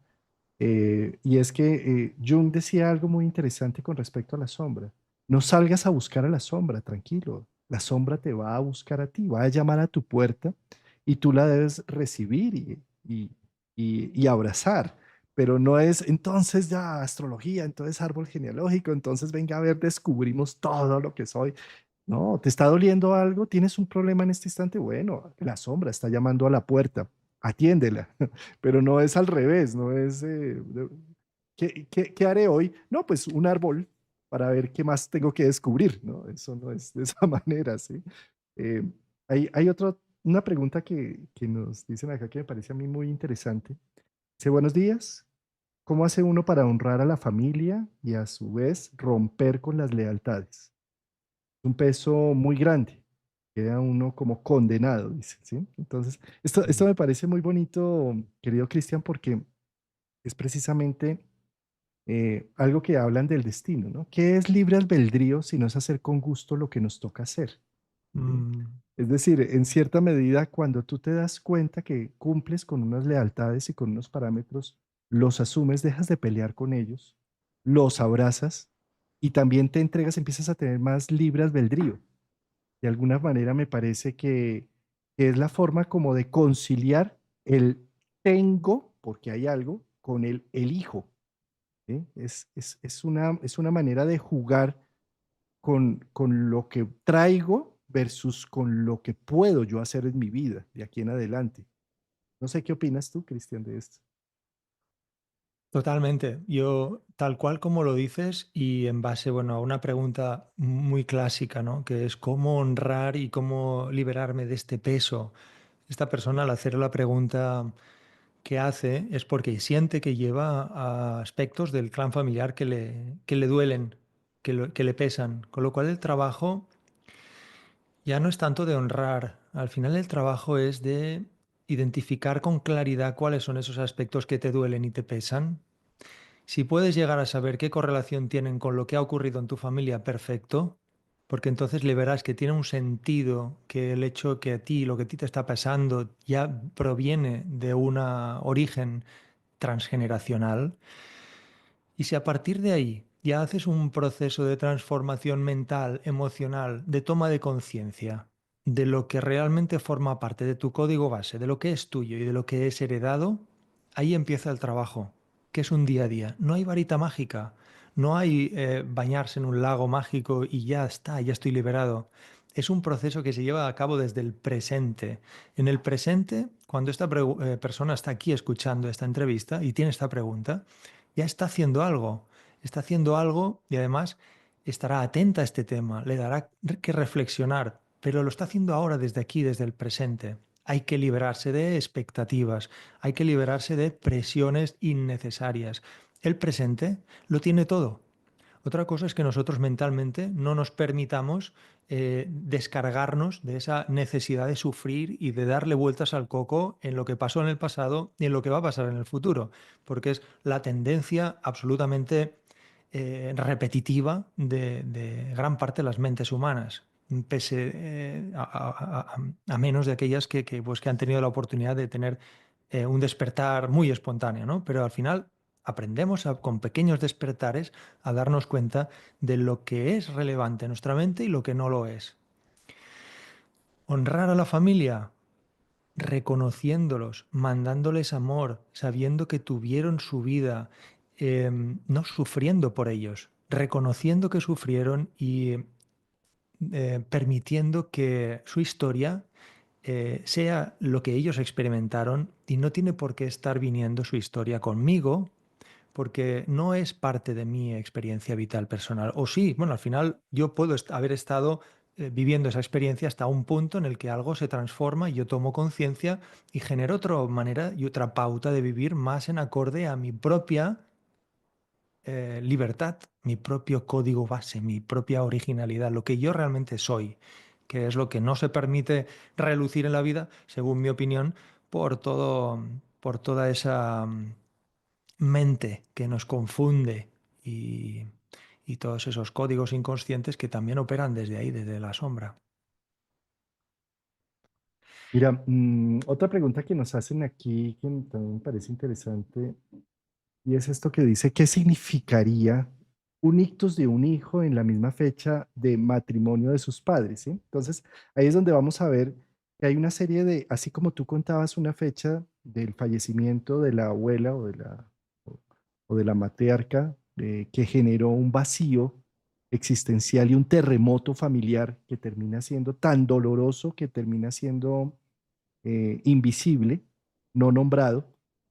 Y es que Jung decía algo muy interesante con respecto a la sombra. No salgas a buscar a la sombra, tranquilo. La sombra te va a buscar a ti, va a llamar a tu puerta y tú la debes recibir y abrazar. Pero no es entonces ya astrología, entonces árbol genealógico, entonces venga a ver, descubrimos todo lo que soy. No, ¿te está doliendo algo? ¿Tienes un problema en este instante? Bueno, la sombra está llamando a la puerta, atiéndela, pero no es al revés, no es, ¿qué haré hoy? No, pues un árbol para ver qué más tengo que descubrir, ¿no? Eso no es de esa manera, ¿sí? Eh, hay una pregunta que nos dicen acá que me parece a mí muy interesante. Dice, buenos días, ¿cómo hace uno para honrar a la familia y a su vez romper con las lealtades? Un peso muy grande. Queda uno como condenado, dice, ¿sí? Entonces, esto Mm. me parece muy bonito, querido Cristian, porque es precisamente algo que hablan del destino, ¿no? ¿Qué es libre albedrío si no es hacer con gusto lo que nos toca hacer? ¿Sí? Mm, Es decir, en cierta medida, cuando tú te das cuenta que cumples con unas lealtades y con unos parámetros, los asumes, dejas de pelear con ellos, los abrazas y también te entregas, empiezas a tener más libre albedrío. De alguna manera me parece que es la forma como de conciliar el tengo, porque hay algo, con el elijo. ¿Sí? Es una manera de jugar con lo que traigo versus con lo que puedo yo hacer en mi vida de aquí en adelante. No sé qué opinas tú, Cristian, de esto. Totalmente. Yo, tal cual como lo dices, y en base, bueno, a una pregunta muy clásica, ¿no? Que es cómo honrar y cómo liberarme de este peso. Esta persona, al hacer la pregunta que hace, es porque siente que lleva a aspectos del clan familiar que le duelen, que le pesan. Con lo cual el trabajo ya no es tanto de honrar. Al final el trabajo es de identificar con claridad cuáles son esos aspectos que te duelen y te pesan. Si puedes llegar a saber qué correlación tienen con lo que ha ocurrido en tu familia, perfecto, porque entonces le verás que tiene un sentido, que el hecho que a ti, lo que a ti te está pasando, ya proviene de un origen transgeneracional. Y si a partir de ahí ya haces un proceso de transformación mental, emocional, de toma de conciencia de lo que realmente forma parte de tu código base, de lo que es tuyo y de lo que es heredado, ahí empieza el trabajo, que es un día a día. No hay varita mágica, no hay bañarse en un lago mágico y ya está, ya estoy liberado. Es un proceso que se lleva a cabo desde el presente. En el presente, cuando esta persona está aquí escuchando esta entrevista y tiene esta pregunta, ya está haciendo algo y además estará atenta a este tema, le dará que reflexionar, pero lo está haciendo ahora desde aquí, desde el presente. Hay que liberarse de expectativas, hay que liberarse de presiones innecesarias. El presente lo tiene todo. Otra cosa es que nosotros mentalmente no nos permitamos descargarnos de esa necesidad de sufrir y de darle vueltas al coco en lo que pasó en el pasado y en lo que va a pasar en el futuro, porque es la tendencia absolutamente repetitiva de gran parte de las mentes humanas, pese a menos de aquellas pues, que han tenido la oportunidad de tener un despertar muy espontáneo, ¿no? Pero al final aprendemos con pequeños despertares a darnos cuenta de lo que es relevante en nuestra mente y lo que no lo es. Honrar a la familia, reconociéndolos, mandándoles amor, sabiendo que tuvieron su vida, no sufriendo por ellos, reconociendo que sufrieron y permitiendo que su historia sea lo que ellos experimentaron y no tiene por qué estar viniendo su historia conmigo porque no es parte de mi experiencia vital personal. O sí, bueno, al final yo puedo haber estado viviendo esa experiencia hasta un punto en el que algo se transforma y yo tomo conciencia y genero otra manera y otra pauta de vivir más en acorde a mi propia libertad, mi propio código base, mi propia originalidad, lo que yo realmente soy, que es lo que no se permite relucir en la vida, según mi opinión, por todo, por toda esa mente que nos confunde y, y todos esos códigos inconscientes que también operan desde ahí, desde la sombra. Mira, otra pregunta que nos hacen aquí que también me parece interesante y es esto que dice, ¿qué significaría un ictus de un hijo en la misma fecha de matrimonio de sus padres? ¿Sí? Entonces, ahí es donde vamos a ver que hay una serie de, así como tú contabas una fecha del fallecimiento de la abuela o, o de la matriarca, que generó un vacío existencial y un terremoto familiar que termina siendo tan doloroso, que termina siendo invisible, no nombrado,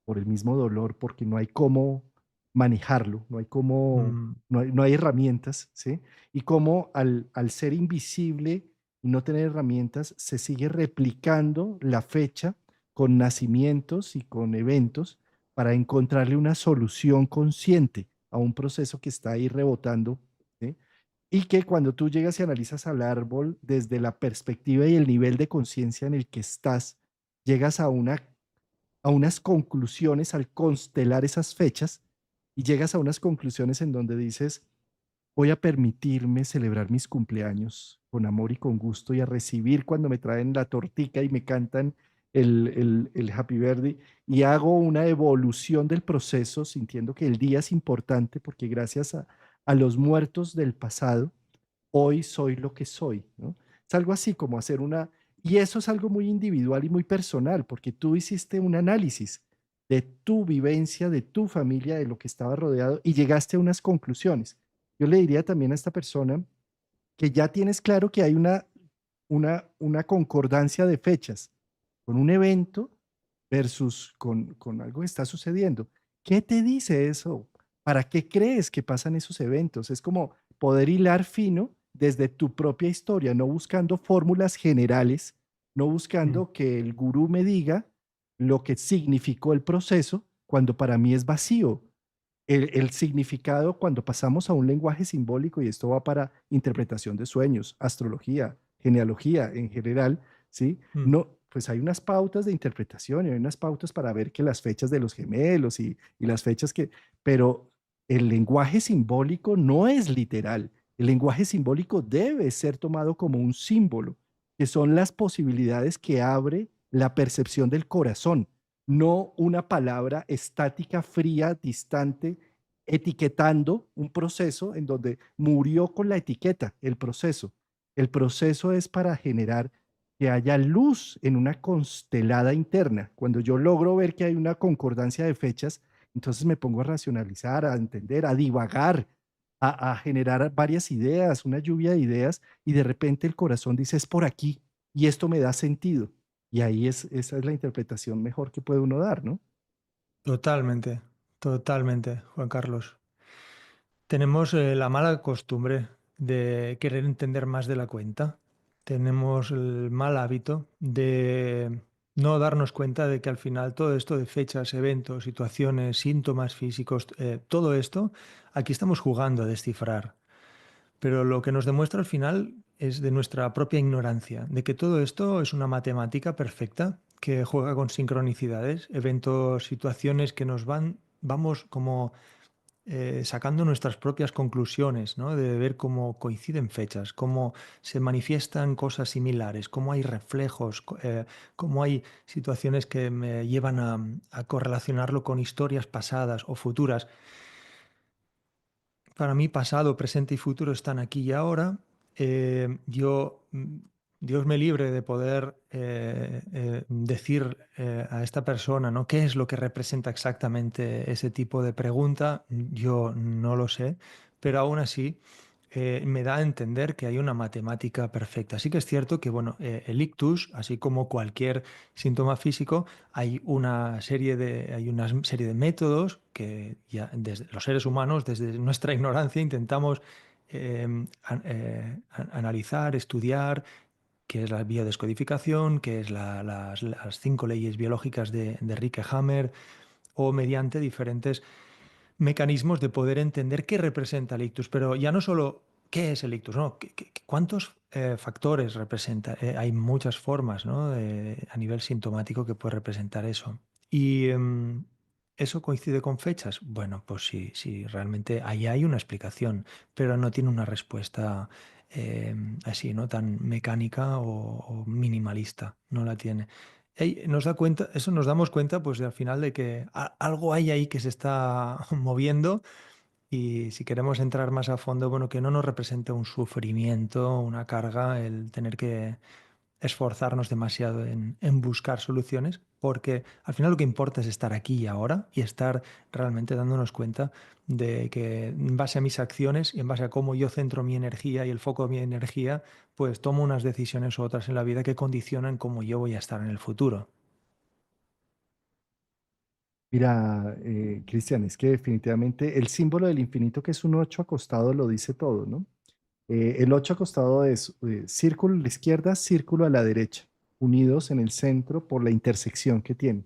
por el mismo dolor, porque no hay cómo manejarlo, no hay cómo, Mm, no hay herramientas, ¿sí? Y cómo al ser invisible y no tener herramientas, se sigue replicando la fecha con nacimientos y con eventos para encontrarle una solución consciente a un proceso que está ahí rebotando, ¿sí? Y que cuando tú llegas y analizas al árbol desde la perspectiva y el nivel de conciencia en el que estás, llegas a unas conclusiones al constelar esas fechas y llegas a unas conclusiones en donde dices, voy a permitirme celebrar mis cumpleaños con amor y con gusto y a recibir cuando me traen la tortica y me cantan el Happy Birthday y hago una evolución del proceso sintiendo que el día es importante porque gracias a los muertos del pasado, hoy soy lo que soy, ¿no? Es algo así como hacer una, y eso es algo muy individual y muy personal, porque tú hiciste un análisis de tu vivencia, de tu familia, de lo que estaba rodeado y llegaste a unas conclusiones. Yo le diría también a esta persona que ya tienes claro que hay una concordancia de fechas con un evento versus con algo que está sucediendo. ¿Qué te dice eso? ¿Para qué crees que pasan esos eventos? Es como poder hilar fino desde tu propia historia, no buscando fórmulas generales, no Mm. buscando que el gurú me diga lo que significó el proceso, cuando para mí es vacío. El significado cuando pasamos a un lenguaje simbólico, y esto va para interpretación de sueños, astrología, genealogía en general, ¿sí? Mm. No, pues hay unas pautas de interpretación y hay unas pautas para ver que las fechas de los gemelos y las fechas que, pero el lenguaje simbólico no es literal. El lenguaje simbólico debe ser tomado como un símbolo, que son las posibilidades que abre la percepción del corazón, no una palabra estática, fría, distante, etiquetando un proceso en donde murió con la etiqueta, el proceso. El proceso es para generar que haya luz en una constelada interna. Cuando yo logro ver que hay una concordancia de fechas, entonces me pongo a racionalizar, a entender, a divagar, a generar varias ideas, una lluvia de ideas, y de repente el corazón dice, es por aquí, y esto me da sentido. Y ahí esa es la interpretación mejor que puede uno dar, ¿no? Totalmente, totalmente, Juan Carlos. Tenemos la mala costumbre de querer entender más de la cuenta. Tenemos el mal hábito de no darnos cuenta de que al final todo esto de fechas, eventos, situaciones, síntomas físicos, todo esto, aquí estamos jugando a descifrar. Pero lo que nos demuestra al final es de nuestra propia ignorancia, de que todo esto es una matemática perfecta que juega con sincronicidades, eventos, situaciones que vamos como sacando nuestras propias conclusiones, ¿no? De ver cómo coinciden fechas, cómo se manifiestan cosas similares, cómo hay reflejos, cómo hay situaciones que me llevan a correlacionarlo con historias pasadas o futuras. Para mí, pasado, presente y futuro están aquí y ahora. Dios me libre de poder decir a esta persona, ¿no? ¿Qué es lo que representa exactamente ese tipo de pregunta? Yo no lo sé, pero aún así me da a entender que hay una matemática perfecta. Sí que es cierto que, bueno, el ictus, así como cualquier síntoma físico, hay una serie de métodos que ya desde los seres humanos, desde nuestra ignorancia, intentamos analizar, estudiar, qué es la biodescodificación, qué es las 5 leyes biológicas de Ricke Hammer, o mediante diferentes mecanismos de poder entender qué representa el ictus, pero ya no solo qué es el ictus, ¿no? ¿Cuántos factores representa? Hay muchas formas, ¿no? A nivel sintomático que puede representar eso. Y ¿eso coincide con fechas? Bueno, pues sí, sí, realmente ahí hay una explicación, pero no tiene una respuesta así, ¿no? Tan mecánica o minimalista, no la tiene. Nos da cuenta, eso nos damos cuenta, pues al final de que algo hay ahí que se está moviendo, y si queremos entrar más a fondo, bueno, que no nos represente un sufrimiento, una carga, el tener que esforzarnos demasiado en buscar soluciones, porque al final lo que importa es estar aquí y ahora y estar realmente dándonos cuenta de que en base a mis acciones y en base a cómo yo centro mi energía y el foco de mi energía, pues tomo unas decisiones u otras en la vida que condicionan cómo yo voy a estar en el futuro. Mira, Cristian, es que definitivamente el símbolo del infinito, que es un 8 acostado, lo dice todo, ¿no? El 8 acostado es círculo a la izquierda, círculo a la derecha, unidos en el centro por la intersección que tienen.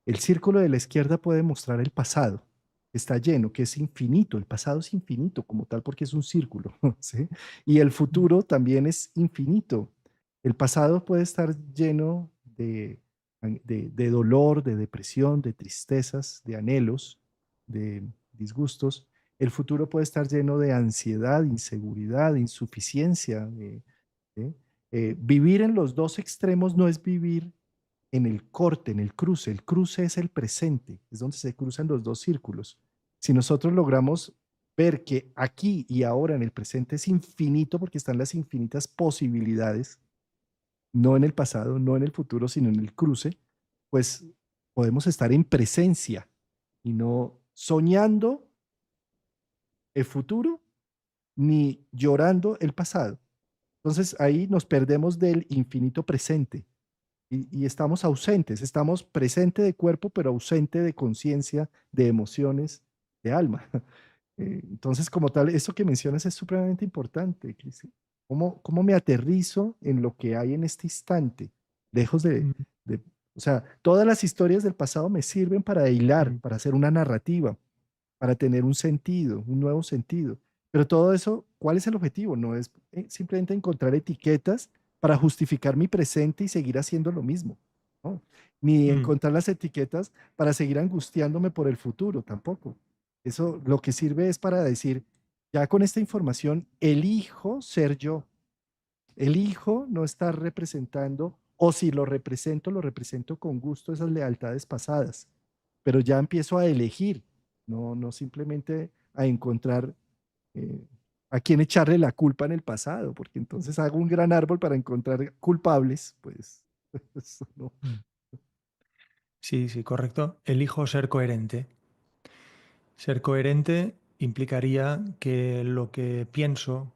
El círculo de la izquierda puede mostrar el pasado, que está lleno, que es infinito. El pasado es infinito como tal porque es un círculo, ¿sí? Y el futuro también es infinito. El pasado puede estar lleno de dolor, de depresión, de tristezas, de anhelos, de disgustos. El futuro puede estar lleno de ansiedad, inseguridad, insuficiencia. ¿Sí? Vivir en los dos extremos no es vivir en el corte, en el cruce. El cruce es el presente, es donde se cruzan los dos círculos. Si nosotros logramos ver que aquí y ahora en el presente es infinito porque están las infinitas posibilidades, no en el pasado, no en el futuro, sino en el cruce, pues podemos estar en presencia y no soñando el futuro ni llorando el pasado. Entonces ahí nos perdemos del infinito presente y estamos ausentes, estamos presente de cuerpo, pero ausente de conciencia, de emociones, de alma. Entonces, como tal, eso que mencionas es supremamente importante, Cristi. ¿Cómo me aterrizo en lo que hay en este instante? Lejos Mm, de- o sea, todas las historias del pasado me sirven para hilar, mm, para hacer una narrativa, para tener un sentido, un nuevo sentido. Pero todo eso, ¿cuál es el objetivo? No es simplemente encontrar etiquetas para justificar mi presente y seguir haciendo lo mismo, ¿no? Ni mm, encontrar las etiquetas para seguir angustiándome por el futuro, tampoco. Eso lo que sirve es para decir, ya con esta información, elijo ser yo, elijo no estar representando, o si lo represento con gusto esas lealtades pasadas, pero ya empiezo a elegir, no simplemente a encontrar eh, a quién echarle la culpa en el pasado, porque entonces hago un gran árbol para encontrar culpables, pues eso no. mm. Sí, sí, correcto. Elijo ser coherente. Ser coherente implicaría que lo que pienso,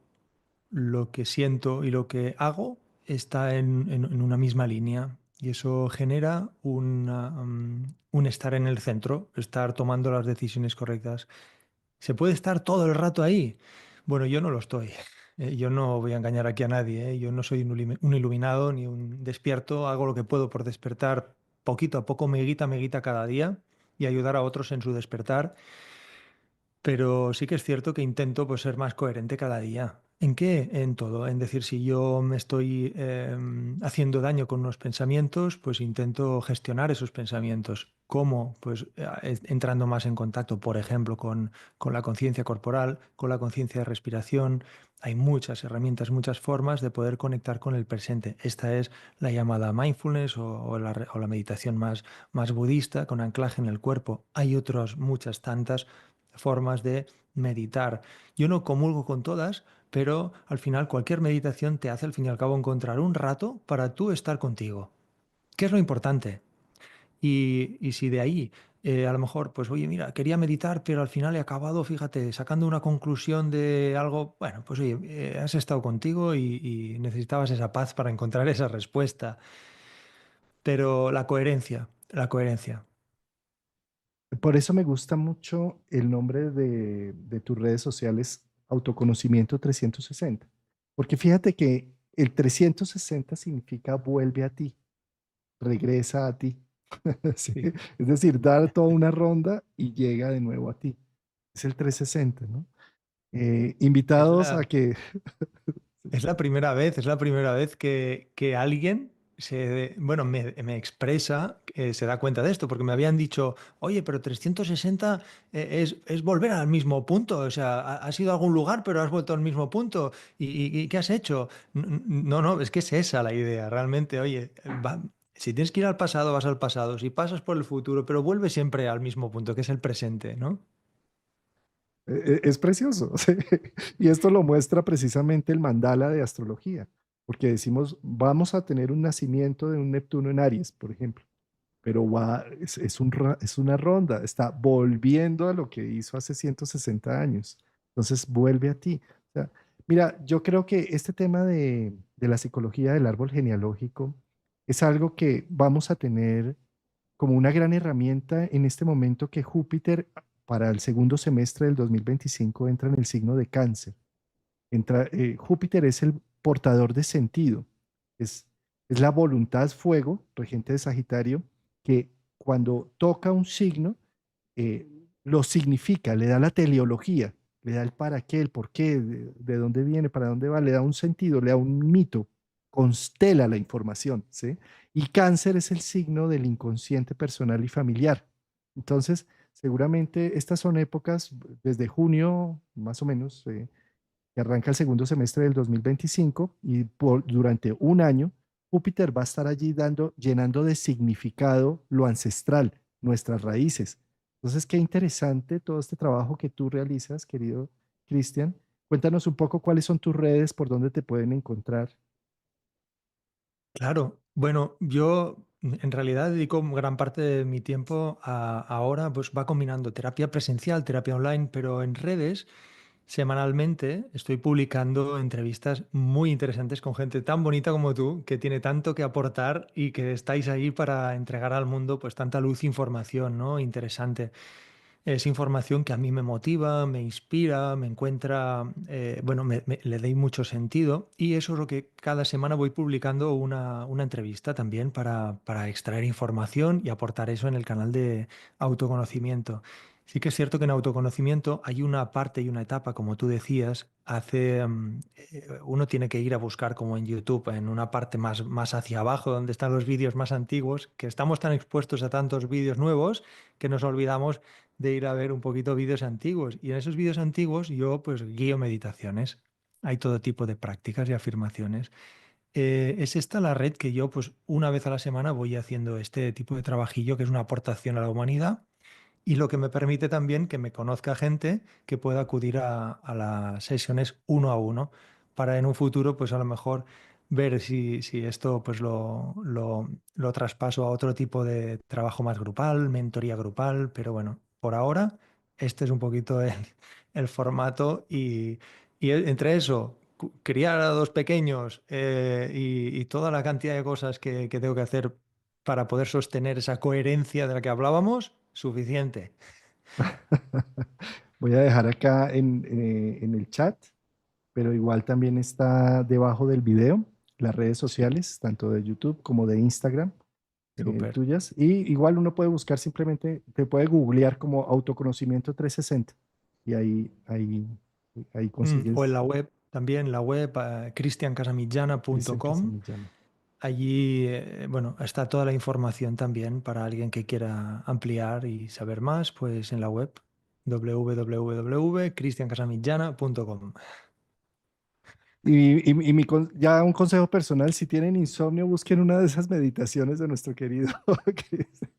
lo que siento y lo que hago está en una misma línea. Y eso genera un estar en el centro, estar tomando las decisiones correctas. ¿Se puede estar todo el rato ahí? Bueno, yo no lo estoy. Yo no voy a engañar aquí a nadie. Yo no soy un iluminado ni un despierto. Hago lo que puedo por despertar poquito a poco, meguita cada día y ayudar a otros en su despertar. Pero sí que es cierto que intento pues, ser más coherente cada día. ¿En qué? En todo. En decir, si yo me estoy haciendo daño con unos pensamientos, pues intento gestionar esos pensamientos. ¿Cómo? Pues entrando más en contacto, por ejemplo, con la conciencia corporal, con la conciencia de respiración. Hay muchas herramientas, muchas formas de poder conectar con el presente. Esta es la llamada mindfulness o la meditación más budista, con anclaje en el cuerpo. Hay otras, muchas tantas formas de meditar. Yo no comulgo con todas, pero al final cualquier meditación te hace al fin y al cabo encontrar un rato para tú estar contigo. ¿Qué es lo importante? Y si de ahí, a lo mejor, pues oye, mira, quería meditar, pero al final he acabado, fíjate, sacando una conclusión de algo, bueno, pues oye, has estado contigo y necesitabas esa paz para encontrar esa respuesta. Pero la coherencia, la coherencia. Por eso me gusta mucho el nombre de tus redes sociales, Autoconocimiento 360, porque fíjate que el 360 significa vuelve a ti, regresa a ti. Sí, Sí. es decir, dar toda una ronda y llega de nuevo a ti. Es el 360, ¿no? Es Invitados a la, que, Es la primera vez que alguien bueno, me expresa, se da cuenta de esto, porque me habían dicho, oye, pero 360 es volver al mismo punto, o sea, has ido a algún lugar, pero has vuelto al mismo punto. ¿Y qué has hecho? No, no, es que es esa la idea, realmente, oye, si tienes que ir al pasado, vas al pasado, si pasas por el futuro, pero vuelve siempre al mismo punto, que es el presente, ¿no? es precioso. Sí. Y esto lo muestra precisamente el mandala de astrología, porque decimos, vamos a tener un nacimiento de un Neptuno en Aries, por ejemplo, pero es una ronda, está volviendo a lo que hizo hace 160 años. Entonces vuelve a ti. O sea, mira, yo creo que este tema de la psicología del árbol genealógico es algo que vamos a tener como una gran herramienta en este momento que Júpiter para el segundo semestre del 2025 entra en el signo de Cáncer. Júpiter es el portador de sentido, es, es la voluntad fuego, regente de Sagitario, que cuando toca un signo, eh, lo significa, le da la teleología, le da el para qué, el por qué, de dónde viene, para dónde va, le da un sentido, le da un mito, constela la información, ¿sí? Y cáncer es el signo del inconsciente personal y familiar. Entonces, seguramente estas son épocas desde junio, más o menos, que arranca el segundo semestre del 2025 y durante un año Júpiter va a estar allí llenando de significado lo ancestral, nuestras raíces. Entonces, qué interesante todo este trabajo que tú realizas, querido Cristian. Cuéntanos un poco cuáles son tus redes, por dónde te pueden encontrar. Claro, bueno, yo en realidad dedico gran parte de mi tiempo ahora, pues va combinando terapia presencial, terapia online, pero en redes semanalmente estoy publicando entrevistas muy interesantes con gente tan bonita como tú, que tiene tanto que aportar y que estáis ahí para entregar al mundo pues tanta luz e información, ¿no? Interesante. Es información que a mí me motiva, me inspira, me encuentra, bueno, le doy mucho sentido y eso es lo que cada semana voy publicando una entrevista también para extraer información y aportar eso en el canal de autoconocimiento. Sí que es cierto que en autoconocimiento hay una parte y una etapa, como tú decías, uno tiene que ir a buscar como en YouTube, en una parte más hacia abajo, donde están los vídeos más antiguos, que estamos tan expuestos a tantos vídeos nuevos que nos olvidamos de ir a ver un poquito vídeos antiguos. Y en esos vídeos antiguos yo pues guío meditaciones. Hay todo tipo de prácticas y afirmaciones. Es esta la red que yo pues una vez a la semana voy haciendo este tipo de trabajillo que es una aportación a la humanidad y lo que me permite también que me conozca gente que pueda acudir a las sesiones uno a uno para en un futuro, pues a lo mejor ver si esto pues lo traspaso a otro tipo de trabajo más grupal, mentoría grupal, pero bueno, por ahora este es un poquito el formato y entre eso, criar a dos pequeños y toda la cantidad de cosas que tengo que hacer para poder sostener esa coherencia de la que hablábamos, suficiente. Voy a dejar acá en el chat, pero igual también está debajo del video las redes Sí, sociales, tanto de YouTube como de Instagram, súper. tuyas. Y igual uno puede buscar simplemente, te puede googlear como autoconocimiento 360 y ahí O en consigues la web también, la web Cristian cristiancasamillana.com. Casamillán. Allí, bueno, está toda la información también para alguien que quiera ampliar y saber más, pues en la web www.cristiancasamillana.com. Ya un consejo personal, si tienen insomnio, busquen una de esas meditaciones de nuestro querido Cristian.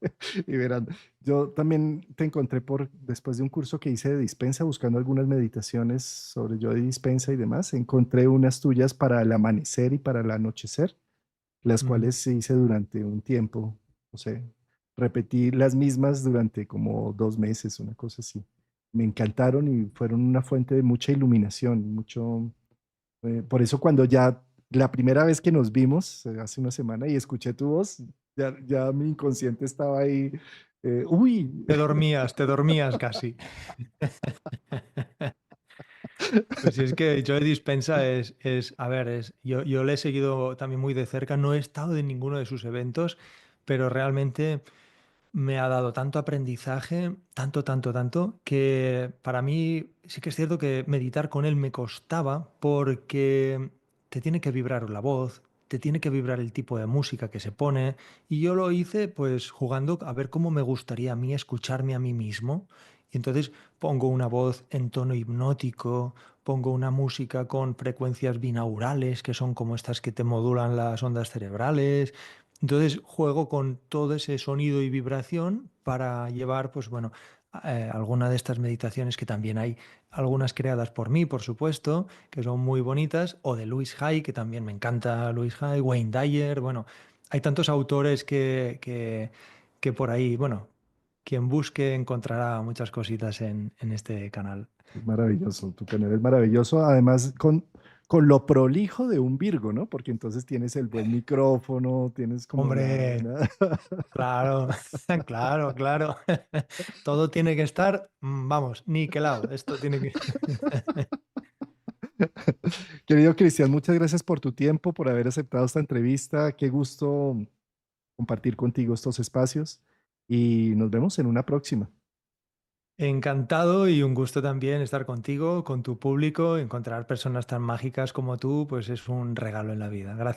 Y verán, yo también te encontré después de un curso que hice de dispensa, buscando algunas meditaciones sobre yo de dispensa y demás, encontré unas tuyas para el amanecer y para el anochecer, las Ujú. cuales hice durante un tiempo, no sé, repetí las mismas durante como 2 meses, una cosa así. Me encantaron y fueron una fuente de mucha iluminación, mucho por eso cuando ya la primera vez que nos vimos, hace una semana, y escuché tu voz, ya mi inconsciente estaba ahí, uy, Te dormías casi. Pues sí, es que Joe Dispensa a ver, yo le he seguido también muy de cerca, no he estado en ninguno de sus eventos, pero realmente me ha dado tanto aprendizaje, tanto, tanto, tanto, que para mí sí que es cierto que meditar con él me costaba porque te tiene que vibrar la voz, te tiene que vibrar el tipo de música que se pone, y yo lo hice pues jugando a ver cómo me gustaría a mí escucharme a mí mismo. Y entonces pongo una voz en tono hipnótico, pongo una música con frecuencias binaurales, que son como estas que te modulan las ondas cerebrales. Entonces juego con todo ese sonido y vibración para llevar, pues bueno, alguna de estas meditaciones que también hay, algunas creadas por mí, por supuesto, que son muy bonitas, o de Louis Hay, que también me encanta Louis Hay, Wayne Dyer, bueno, hay tantos autores que por ahí, bueno, quien busque encontrará muchas cositas en este canal. es maravilloso, tu canal es maravilloso, además con lo prolijo de un Virgo, ¿no? Porque entonces tienes el buen micrófono, tienes como la Hombre, buena... claro, claro, claro. Todo tiene que estar, vamos, niquelado. Esto tiene que... Querido Cristian, muchas gracias por tu tiempo, por haber aceptado esta entrevista. Qué gusto compartir contigo estos espacios y nos vemos en una próxima. Encantado y un gusto también estar contigo, con tu público, encontrar personas tan mágicas como tú, pues es un regalo en la vida. Gracias.